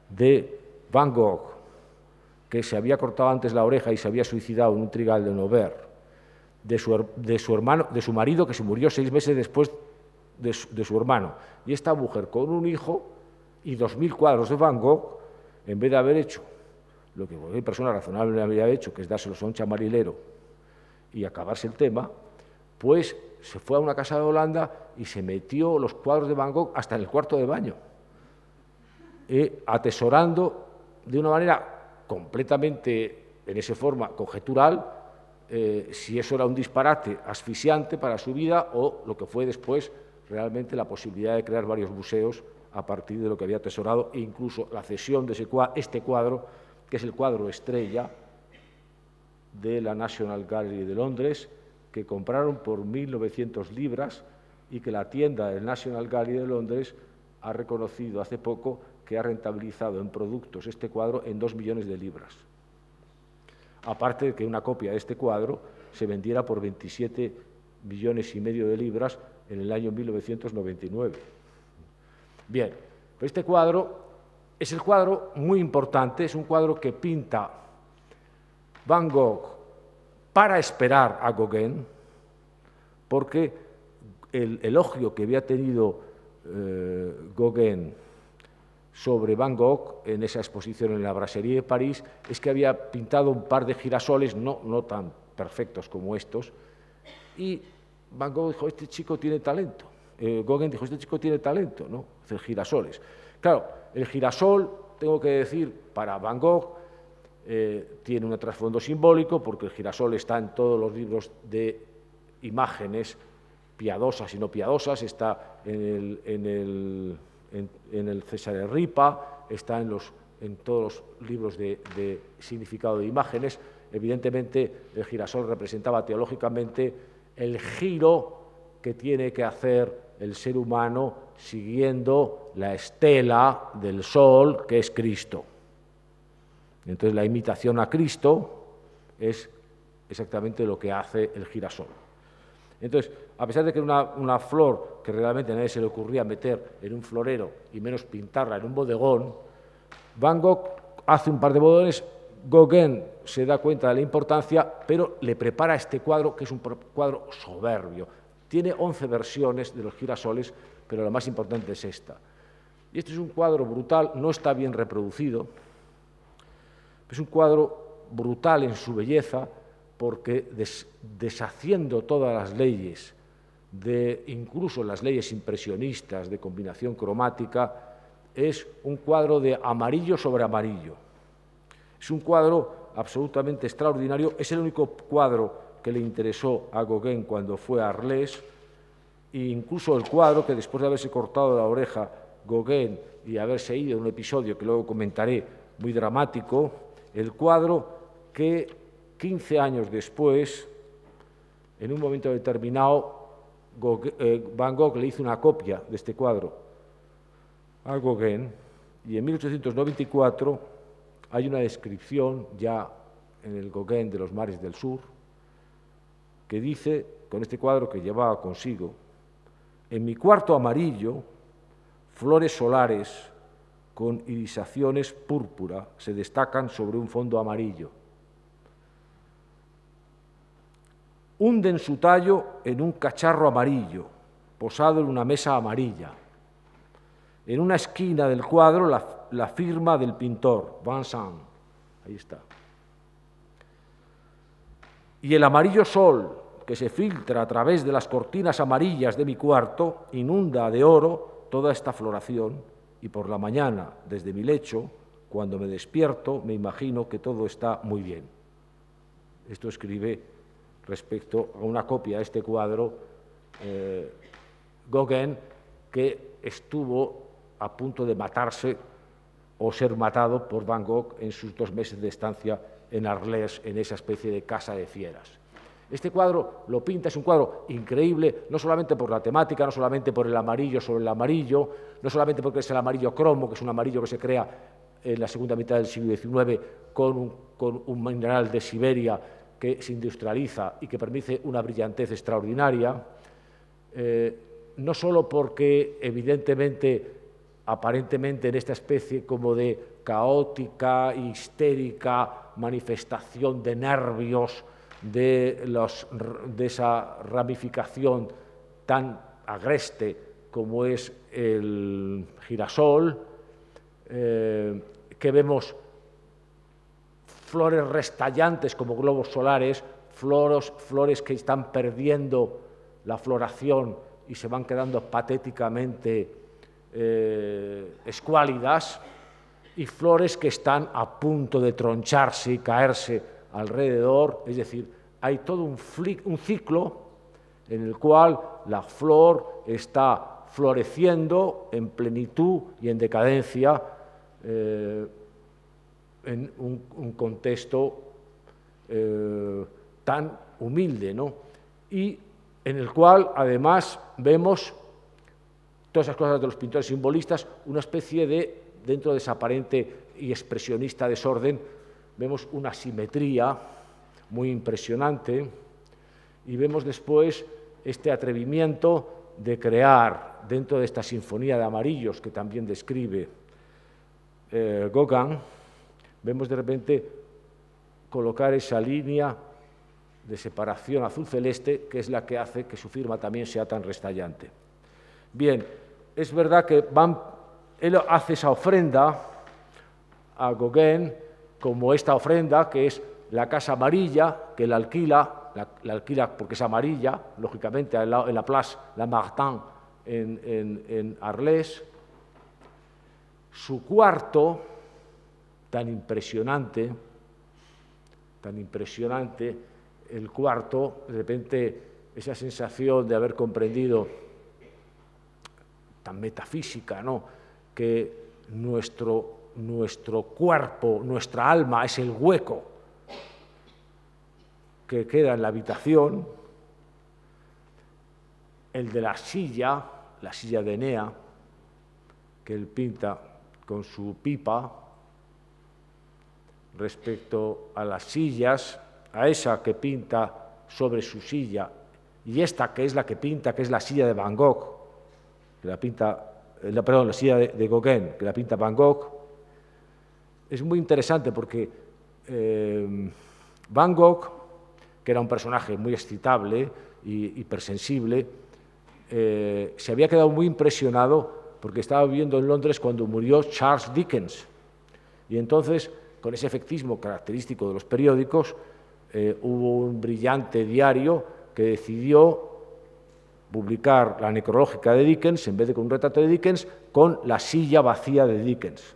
de Van Gogh, que se había cortado antes la oreja y se había suicidado en un trigal de Nevers, de su marido, que se murió 6 meses después de su hermano, y esta mujer con un hijo y 2000 cuadros de Van Gogh, en vez de haber hecho lo que cualquier persona razonable habría hecho, que es dárselos a un chamarilero y acabarse el tema, pues se fue a una casa de Holanda y se metió los cuadros de Van Gogh hasta en el cuarto de baño, atesorando de una manera completamente, en esa forma, conjetural, si eso era un disparate asfixiante para su vida o lo que fue después realmente la posibilidad de crear varios museos a partir de lo que había atesorado, e incluso la cesión de este cuadro, que es el cuadro estrella de la National Gallery de Londres, que compraron por 1.900 libras y que la tienda del National Gallery de Londres ha reconocido hace poco que ha rentabilizado en productos este cuadro en 2 millones de libras. Aparte de que una copia de este cuadro se vendiera por 27,5 millones de libras en el año 1999. Bien, pues este cuadro es el cuadro muy importante, es un cuadro que pinta Van Gogh para esperar a Gauguin, porque el elogio que había tenido Gauguin sobre Van Gogh en esa exposición en la Brasserie de París es que había pintado un par de girasoles no tan perfectos como estos, y Van Gogh dijo, este chico tiene talento. Gauguin dijo, este chico tiene talento, ¿no? Hacer girasoles. Claro, el girasol, tengo que decir, para Van Gogh tiene un trasfondo simbólico, porque el girasol está en todos los libros de imágenes piadosas y no piadosas, está en el Cesare Ripa, está en todos los libros de significado de imágenes. Evidentemente, el girasol representaba teológicamente el giro que tiene que hacer el ser humano siguiendo la estela del sol, que es Cristo. Entonces, la imitación a Cristo es exactamente lo que hace el girasol. Entonces, a pesar de que era una flor que realmente a nadie se le ocurría meter en un florero y menos pintarla en un bodegón, Van Gogh hace un par de bodegones, Gauguin se da cuenta de la importancia, pero le prepara este cuadro, que es un cuadro soberbio. Tiene 11 versiones de los girasoles, pero la más importante es esta. Y este es un cuadro brutal, no está bien reproducido, es un cuadro brutal en su belleza, porque deshaciendo todas las leyes, incluso las leyes impresionistas de combinación cromática, es un cuadro de amarillo sobre amarillo. Es un cuadro absolutamente extraordinario, es el único cuadro que le interesó a Gauguin cuando fue a Arles, e incluso el cuadro que después de haberse cortado la oreja Gauguin y haberse ido en un episodio que luego comentaré muy dramático, el cuadro que 15 años después, en un momento determinado, Van Gogh le hizo una copia de este cuadro a Gauguin, y en 1894 hay una descripción ya en el Gauguin de los mares del sur, que dice, con este cuadro que llevaba consigo: en mi cuarto amarillo, flores solares con irisaciones púrpura se destacan sobre un fondo amarillo. Hunden su tallo en un cacharro amarillo, posado en una mesa amarilla. En una esquina del cuadro la firma del pintor, Vincent. Ahí está. Y el amarillo sol que se filtra a través de las cortinas amarillas de mi cuarto inunda de oro toda esta floración, y por la mañana, desde mi lecho, cuando me despierto, me imagino que todo está muy bien. Esto escribe respecto a una copia de este cuadro Gauguin, que estuvo a punto de matarse o ser matado por Van Gogh en sus 2 meses de estancia en Arles, en esa especie de casa de fieras. Este cuadro lo pinta, es un cuadro increíble, no solamente por la temática, no solamente por el amarillo sobre el amarillo, no solamente porque es el amarillo cromo, que es un amarillo que se crea en la segunda mitad del siglo XIX con un mineral de Siberia que se industrializa y que permite una brillantez extraordinaria, no solo porque evidentemente, aparentemente en esta especie como de caótica, histérica manifestación de nervios de esa ramificación tan agreste como es el girasol, que vemos flores restallantes como globos solares, flores que están perdiendo la floración y se van quedando patéticamente escuálidas, y flores que están a punto de troncharse y caerse alrededor. Es decir, hay todo un ciclo en el cual la flor está floreciendo en plenitud y en decadencia, en un contexto tan humilde, ¿no? Y en el cual además vemos todas esas cosas de los pintores simbolistas, una especie de, dentro de ese aparente y expresionista desorden, vemos una simetría muy impresionante, y vemos después este atrevimiento de crear, dentro de esta sinfonía de amarillos que también describe Gauguin, vemos de repente colocar esa línea de separación azul-celeste, que es la que hace que su firma también sea tan restallante. Bien, es verdad que él hace esa ofrenda a Gauguin, como esta ofrenda, que es la casa amarilla, que la alquila porque es amarilla, lógicamente, en la Place Lamartine en Arles. Su cuarto, tan impresionante, el cuarto, de repente, esa sensación de haber comprendido, tan metafísica, ¿no?, que nuestro cuerpo, nuestra alma es el hueco que queda en la habitación, el de la silla de Enea, que él pinta con su pipa, respecto a las sillas, a esa que pinta sobre su silla, y esta que es la que pinta, que es la silla de Van Gogh, que la pinta, la silla de Gauguin, que la pinta Van Gogh. Es muy interesante porque Van Gogh, que era un personaje muy excitable y hipersensible, se había quedado muy impresionado porque estaba viviendo en Londres cuando murió Charles Dickens. Y entonces, con ese efectismo característico de los periódicos, hubo un brillante diario que decidió publicar la necrológica de Dickens, en vez de con un retrato de Dickens, con la silla vacía de Dickens.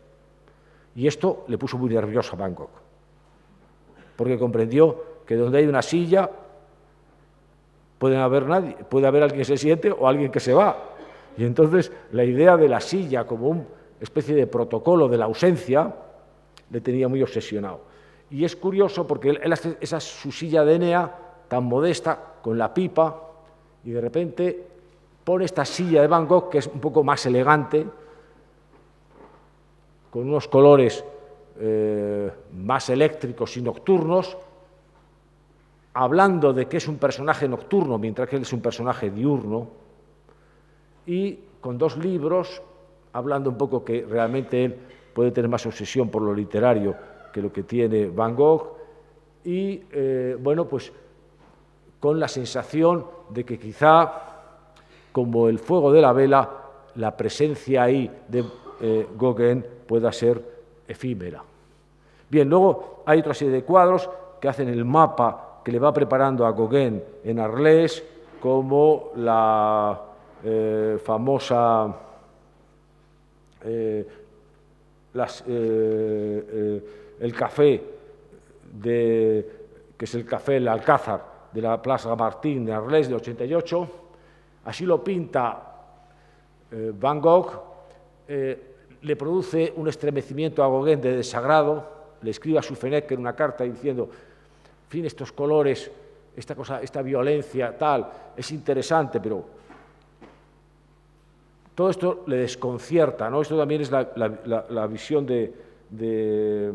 Y esto le puso muy nervioso a Van Gogh, porque comprendió que donde hay una silla puede haber alguien que se siente o alguien que se va. Y entonces la idea de la silla como una especie de protocolo de la ausencia le tenía muy obsesionado. Y es curioso porque él hace su silla de Enea tan modesta, con la pipa, y de repente pone esta silla de Van Gogh, que es un poco más elegante, con unos colores más eléctricos y nocturnos, hablando de que es un personaje nocturno, mientras que él es un personaje diurno, y con dos libros, hablando un poco que realmente él puede tener más obsesión por lo literario que lo que tiene Van Gogh, y bueno, pues con la sensación de que quizá, como el fuego de la vela, la presencia ahí de Gauguin pueda ser efímera. Bien, luego hay otra serie de cuadros que hacen el mapa que le va preparando a Gauguin en Arles, como la famosa el café que es el café El Alcázar de la Plaza Martín de Arles de 88. Así lo pinta Van Gogh. Le produce un estremecimiento a Gauguin de desagrado, le escribe a Suffenecker una carta diciendo: en fin, estos colores, esta cosa, esta violencia, tal, es interesante, pero todo esto le desconcierta, ¿no? Esto también es la visión de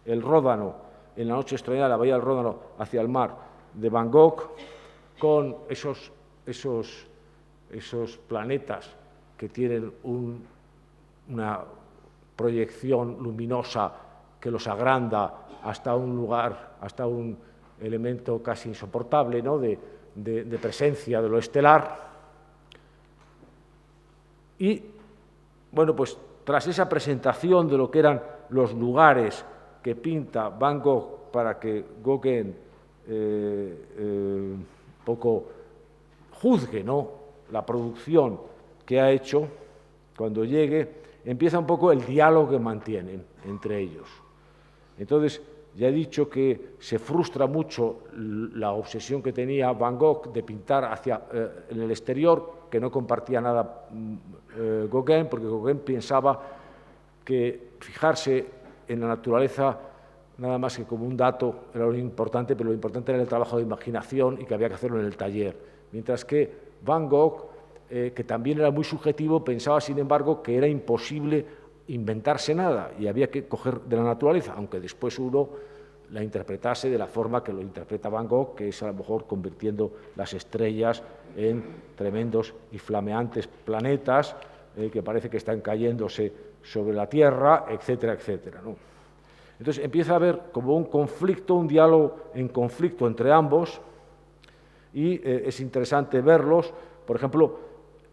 El Ródano, en la noche extraordinaria, la bahía del Ródano hacia el mar, de Van Gogh, con esos planetas que tienen una proyección luminosa que los agranda hasta un lugar, hasta un elemento casi insoportable, ¿no? de presencia de lo estelar. Y, bueno, pues tras esa presentación de lo que eran los lugares que pinta Van Gogh para que Gauguin poco juzgue, ¿no?, la producción que ha hecho, cuando llegue, empieza un poco el diálogo que mantienen entre ellos. Entonces, ya he dicho que se frustra mucho la obsesión que tenía Van Gogh de pintar en el exterior, que no compartía nada Gauguin, porque Gauguin pensaba que fijarse en la naturaleza nada más que como un dato era lo importante, pero lo importante era el trabajo de imaginación y que había que hacerlo en el taller. Mientras que Van Gogh, que también era muy subjetivo, pensaba, sin embargo, que era imposible inventarse nada y había que coger de la naturaleza, aunque después uno la interpretase de la forma que lo interpreta Van Gogh, que es a lo mejor convirtiendo las estrellas en tremendos y flameantes planetas que parece que están cayéndose sobre la Tierra, etcétera, etcétera, ¿no? Entonces empieza a haber como un conflicto, un diálogo en conflicto entre ambos, y es interesante verlos. Por ejemplo,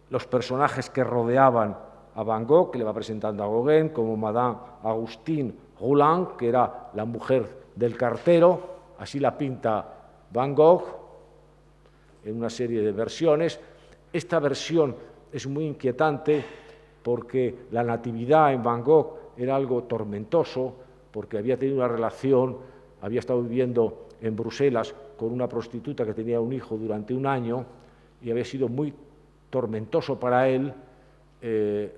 los personajes que rodeaban a Van Gogh, que le va presentando a Gauguin, como Madame Augustine Rouland, que era la mujer del cartero, así la pinta Van Gogh en una serie de versiones. Esta versión es muy inquietante porque la natividad en Van Gogh era algo tormentoso, porque había tenido una relación, había estado viviendo en Bruselas con una prostituta que tenía un hijo durante un año, y había sido muy tormentoso para él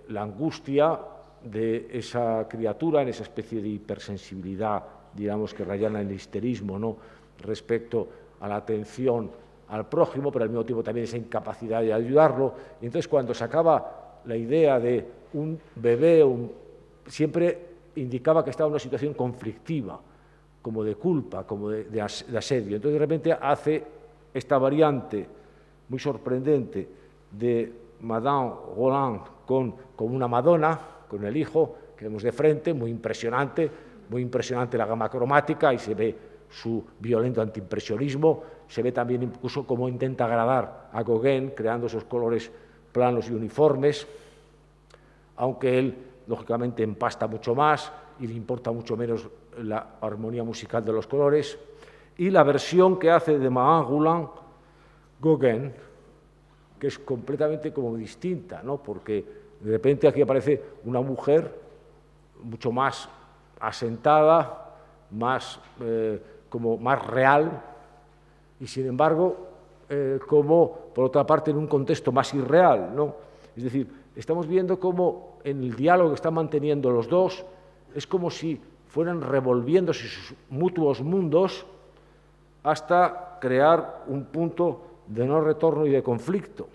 la angustia de esa criatura, en esa especie de hipersensibilidad, digamos, que rayana en el histerismo, ¿no?, respecto a la atención al prójimo, pero al mismo tiempo también esa incapacidad de ayudarlo. Y entonces, cuando sacaba la idea de un bebé, siempre indicaba que estaba en una situación conflictiva, como de culpa, como de asedio. Entonces, de repente hace esta variante muy sorprendente de Madame Roland con una Madonna, con el hijo, que vemos de frente, muy impresionante la gama cromática, y se ve su violento antiimpresionismo, se ve también incluso cómo intenta agradar a Gauguin, creando esos colores planos y uniformes, aunque él, lógicamente, empasta mucho más y le importa mucho menos la armonía musical de los colores. Y la versión que hace de Madame Roland Gauguin, que es completamente como distinta, ¿no?, porque de repente aquí aparece una mujer mucho más asentada, como más real, y sin embargo como, por otra parte, en un contexto más irreal, ¿no? Es decir, estamos viendo cómo en el diálogo que están manteniendo los dos es como si fueran revolviéndose sus mutuos mundos hasta crear un punto de no retorno y de conflicto.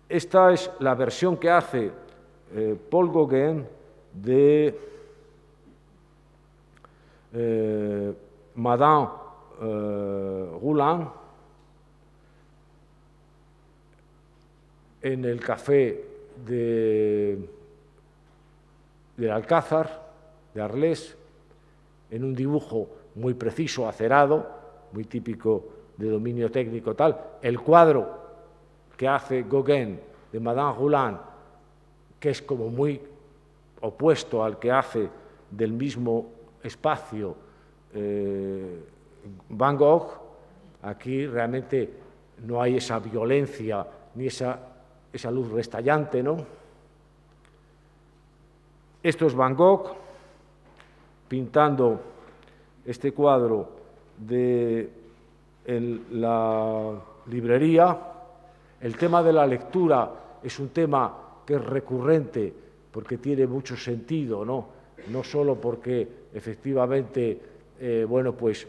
Esta es la versión que hace Paul Gauguin de Madame Roland en el café del Alcázar de Arles, en un dibujo muy preciso, acerado, muy típico de dominio técnico tal. El cuadro que hace Gauguin de Madame Roland, que es como muy opuesto al que hace del mismo espacio Van Gogh, aquí realmente no hay esa violencia ni esa luz restallante, ¿no? Esto es Van Gogh pintando este cuadro en la librería. El tema de la lectura es un tema que es recurrente porque tiene mucho sentido, ¿no? No solo porque efectivamente, bueno, pues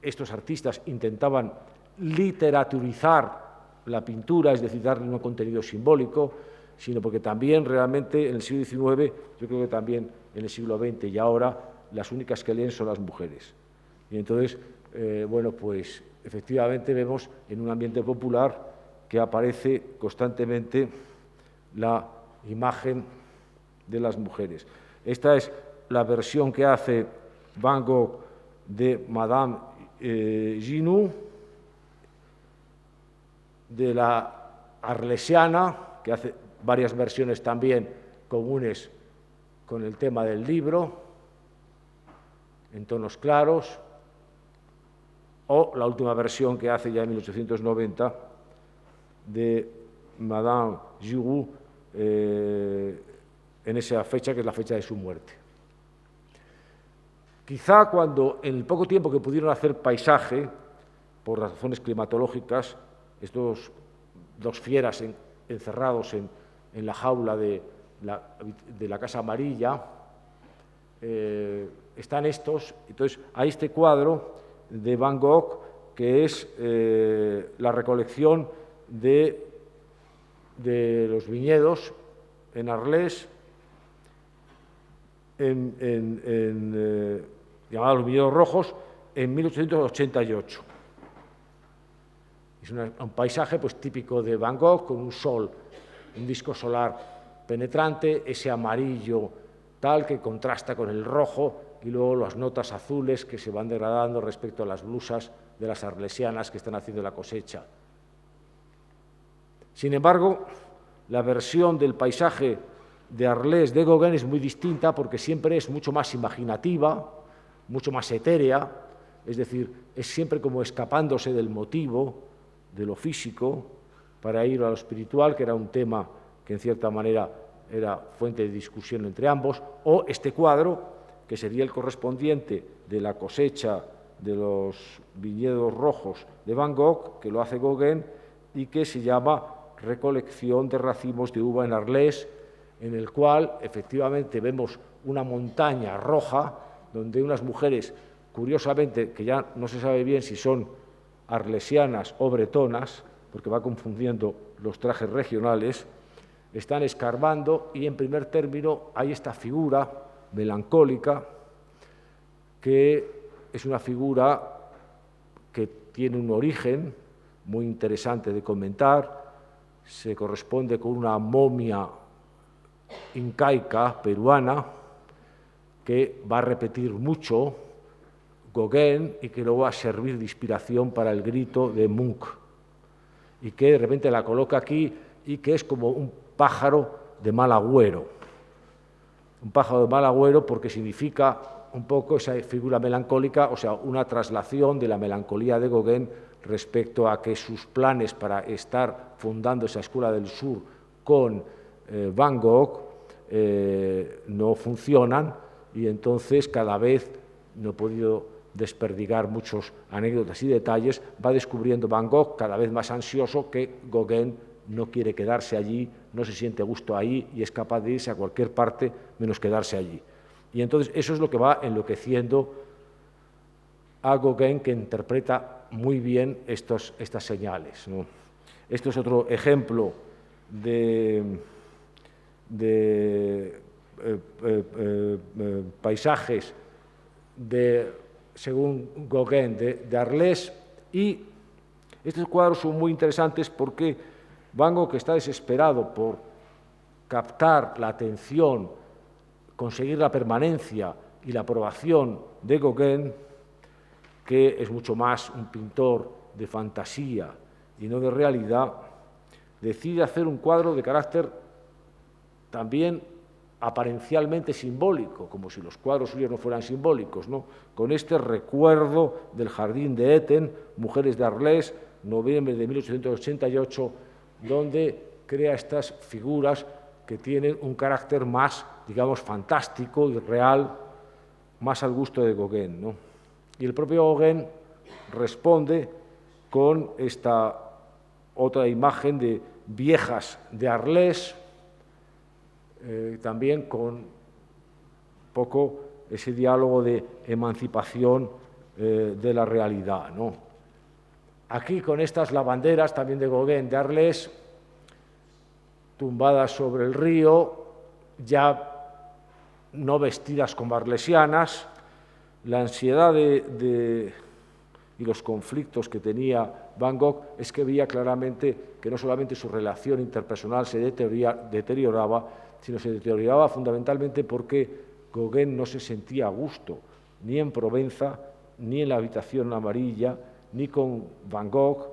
estos artistas intentaban literaturizar la pintura, es decir, darle un contenido simbólico, sino porque también realmente en el siglo XIX, yo creo que también en el siglo XX y ahora, las únicas que leen son las mujeres. Y entonces, bueno, pues efectivamente vemos en un ambiente popular que aparece constantemente la imagen de las mujeres. Esta es la versión que hace Van Gogh de Madame Ginou, de la Arlesiana, que hace varias versiones también comunes con el tema del libro, en tonos claros, o la última versión que hace ya en 1890 de Madame Giroux, en esa fecha, que es la fecha de su muerte. Quizá cuando, en el poco tiempo que pudieron hacer paisaje, por razones climatológicas, estos dos fieras encerrados en la jaula de la Casa Amarilla, están estos. Entonces, hay este cuadro de Van Gogh, que es la recolección de los viñedos en Arles, llamados los viñedos rojos, en 1888. Es un paisaje pues, típico de Van Gogh, con un sol, un disco solar penetrante, ese amarillo tal que contrasta con el rojo, y luego las notas azules que se van degradando respecto a las blusas de las arlesianas que están haciendo la cosecha. Sin embargo, la versión del paisaje de Arles de Gauguin es muy distinta porque siempre es mucho más imaginativa, mucho más etérea, es decir, es siempre como escapándose del motivo, de lo físico, para ir a lo espiritual, que era un tema que en cierta manera era fuente de discusión entre ambos, o este cuadro, que sería el correspondiente de la cosecha de los viñedos rojos de Van Gogh, que lo hace Gauguin, y que se llama Recolección de racimos de uva en Arles, en el cual efectivamente vemos una montaña roja, donde unas mujeres, curiosamente, que ya no se sabe bien si son arlesianas o bretonas, porque va confundiendo los trajes regionales, están escarbando, y en primer término hay esta figura melancólica, que es una figura que tiene un origen muy interesante de comentar, se corresponde con una momia incaica peruana que va a repetir mucho Gauguin y que luego va a servir de inspiración para el grito de Munch, y que de repente la coloca aquí, y que es como un pájaro de mal agüero. Un pájaro de mal agüero porque significa un poco esa figura melancólica, o sea, una traslación de la melancolía de Gauguin respecto a que sus planes para estar fundando esa Escuela del Sur con Van Gogh no funcionan, y entonces cada vez, no he podido desperdigar muchos anécdotas y detalles, va descubriendo Van Gogh cada vez más ansioso que Gauguin no quiere quedarse allí, no se siente a gusto ahí y es capaz de irse a cualquier parte menos quedarse allí. Y entonces eso es lo que va enloqueciendo a Gauguin, que interpreta muy bien estas señales, ¿no? Esto es otro ejemplo de paisajes según Gauguin, de Arles, y estos cuadros son muy interesantes porque Van Gogh, que está desesperado por captar la atención, conseguir la permanencia y la aprobación de Gauguin, que es mucho más un pintor de fantasía y no de realidad, decide hacer un cuadro de carácter también aparencialmente simbólico, como si los cuadros suyos no fueran simbólicos, ¿no? Con este recuerdo del jardín de Eten, Mujeres de Arles, noviembre de 1888, donde crea estas figuras que tienen un carácter más, digamos, fantástico y real, más al gusto de Gauguin, ¿no? Y el propio Gauguin responde con esta otra imagen de viejas de Arles, también con un poco ese diálogo de emancipación de la realidad, ¿no? Aquí con estas lavanderas también de Gauguin de Arles, tumbadas sobre el río, ya no vestidas como arlesianas, la ansiedad y los conflictos que tenía Van Gogh es que veía claramente que no solamente su relación interpersonal se deterioraba, sino se deterioraba fundamentalmente porque Gauguin no se sentía a gusto, ni en Provenza, ni en la habitación amarilla, ni con Van Gogh,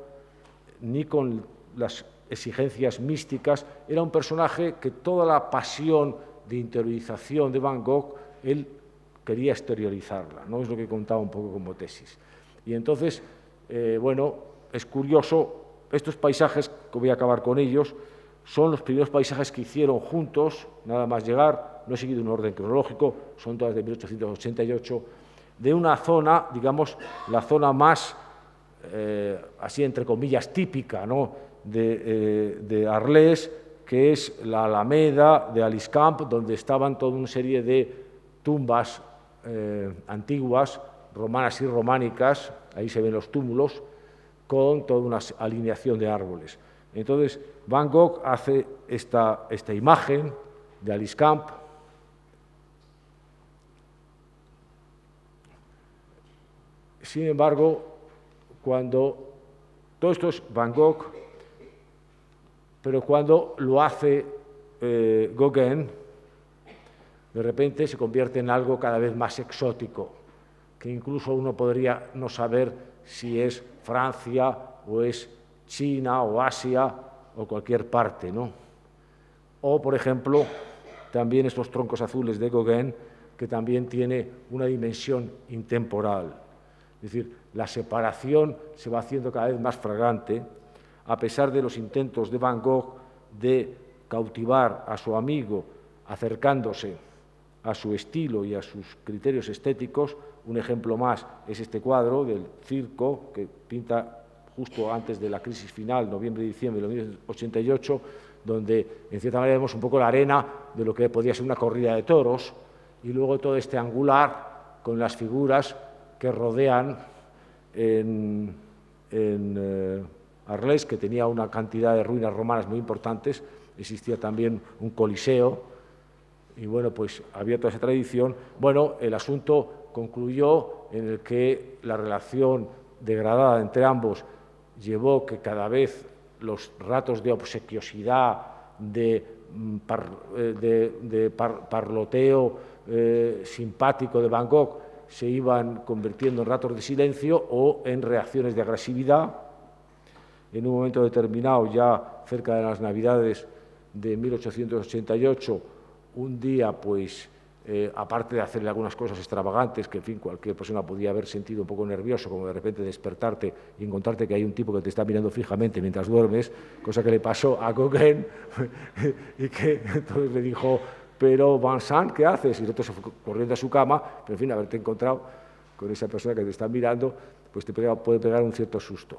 ni con las exigencias místicas. Era un personaje que toda la pasión de interiorización de Van Gogh, él quería exteriorizarla, ¿no? Es lo que contaba un poco como tesis. Y entonces, bueno, es curioso, estos paisajes, que voy a acabar con ellos, son los primeros paisajes que hicieron juntos, nada más llegar, no he seguido un orden cronológico, son todas de 1888, de una zona, digamos, la zona más, así entre comillas, típica, ¿no?, de Arles, que es la Alameda de Aliscamp, donde estaban toda una serie de tumbas antiguas, romanas y románicas, ahí se ven los túmulos, con toda una alineación de árboles. Entonces, Van Gogh hace esta imagen de Aliscamp. Sin embargo, cuando todo esto es Van Gogh, pero cuando lo hace Gauguin, de repente se convierte en algo cada vez más exótico, que incluso uno podría no saber si es Francia o es China o Asia o cualquier parte, ¿no? O, por ejemplo, también estos troncos azules de Gauguin, que también tiene una dimensión intemporal. Es decir, la separación se va haciendo cada vez más flagrante, a pesar de los intentos de Van Gogh de cautivar a su amigo, acercándose a su estilo y a sus criterios estéticos. Un ejemplo más es este cuadro del circo, que pinta justo antes de la crisis final, noviembre-diciembre de 1988, donde en cierta manera vemos un poco la arena de lo que podía ser una corrida de toros, y luego todo este angular con las figuras que rodean en Arles, que tenía una cantidad de ruinas romanas muy importantes. Existía también un coliseo, y bueno, pues había toda esa tradición. Bueno, el asunto concluyó en el que la relación degradada entre ambos llevó que cada vez los ratos de obsequiosidad, de parloteo simpático de Van Gogh se iban convirtiendo en ratos de silencio o en reacciones de agresividad. En un momento determinado, ya cerca de las Navidades de 1888, un día, pues, aparte de hacerle algunas cosas extravagantes, que en fin, cualquier persona podía haber sentido un poco nervioso, como de repente despertarte y encontrarte que hay un tipo que te está mirando fijamente mientras duermes, cosa que le pasó a Gauguin, y que entonces le dijo: pero Vincent, ¿qué haces? Y el otro se fue corriendo a su cama, pero en fin, haberte encontrado con esa persona que te está mirando, pues te puede pegar un cierto susto.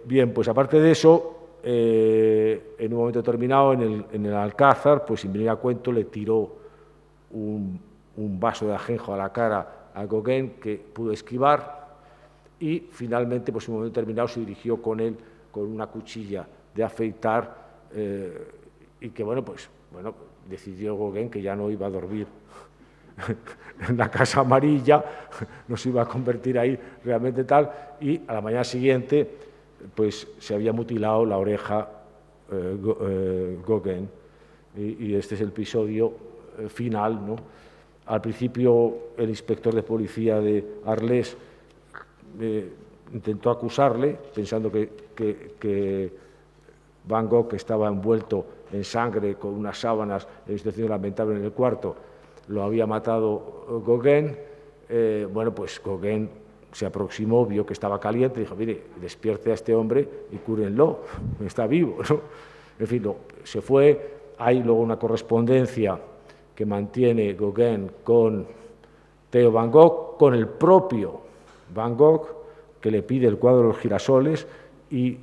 Bien, pues aparte de eso, en un momento determinado en el Alcázar, pues sin venir a cuento, le tiró un vaso de ajenjo a la cara a Gauguin, que pudo esquivar, y finalmente, pues en un momento determinado, se dirigió con él con una cuchilla de afeitar, y que, bueno, pues bueno, decidió Gauguin que ya no iba a dormir en la Casa Amarilla, no se iba a convertir ahí realmente tal, y a la mañana siguiente pues se había mutilado la oreja Gauguin, y este es el episodio final, ¿no? Al principio el inspector de policía de Arles intentó acusarle, pensando que Van Gogh, que estaba envuelto en sangre con unas sábanas en una situación lamentable en el cuarto, lo había matado Gauguin. Bueno, pues Gauguin se aproximó, vio que estaba caliente, dijo, mire, despierte a este hombre y cúrenlo, está vivo, ¿no? En fin, no, se fue. Hay luego una correspondencia que mantiene Gauguin con Theo Van Gogh, con el propio Van Gogh, que le pide el cuadro de los girasoles, y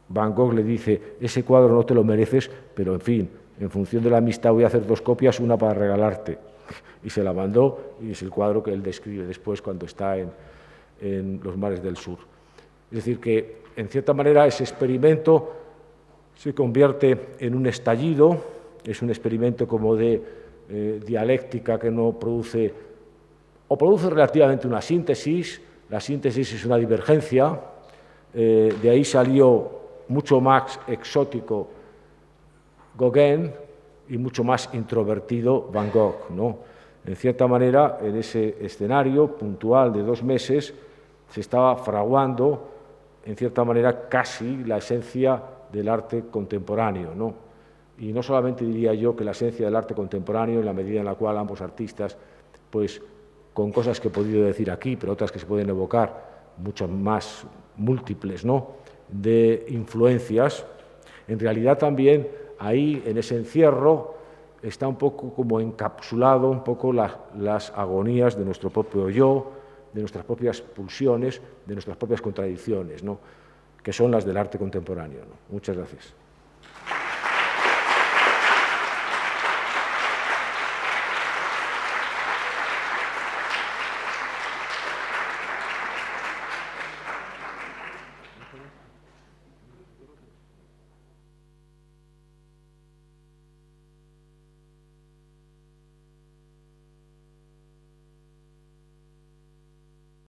Van Gogh le dice, ese cuadro no te lo mereces, pero en fin, en función de la amistad voy a hacer 2 copias, una para regalarte. Y se la mandó, y es el cuadro que él describe después cuando está en los mares del sur. Es decir, que en cierta manera ese experimento se convierte en un estallido, es un experimento como de dialéctica que no produce, o produce relativamente una síntesis. La síntesis es una divergencia, de ahí salió mucho más exótico Gauguin y mucho más introvertido Van Gogh, ¿no? En cierta manera, en ese escenario puntual de 2 meses se estaba fraguando, en cierta manera, casi la esencia del arte contemporáneo, ¿no? Y no solamente diría yo que la esencia del arte contemporáneo, en la medida en la cual ambos artistas, pues con cosas que he podido decir aquí, pero otras que se pueden evocar, muchas más múltiples, ¿no?, de influencias, en realidad también ahí, en ese encierro, está un poco como encapsulado un poco las agonías de nuestro propio yo, de nuestras propias pulsiones, de nuestras propias contradicciones, ¿no?, que son las del arte contemporáneo, ¿no? Muchas gracias.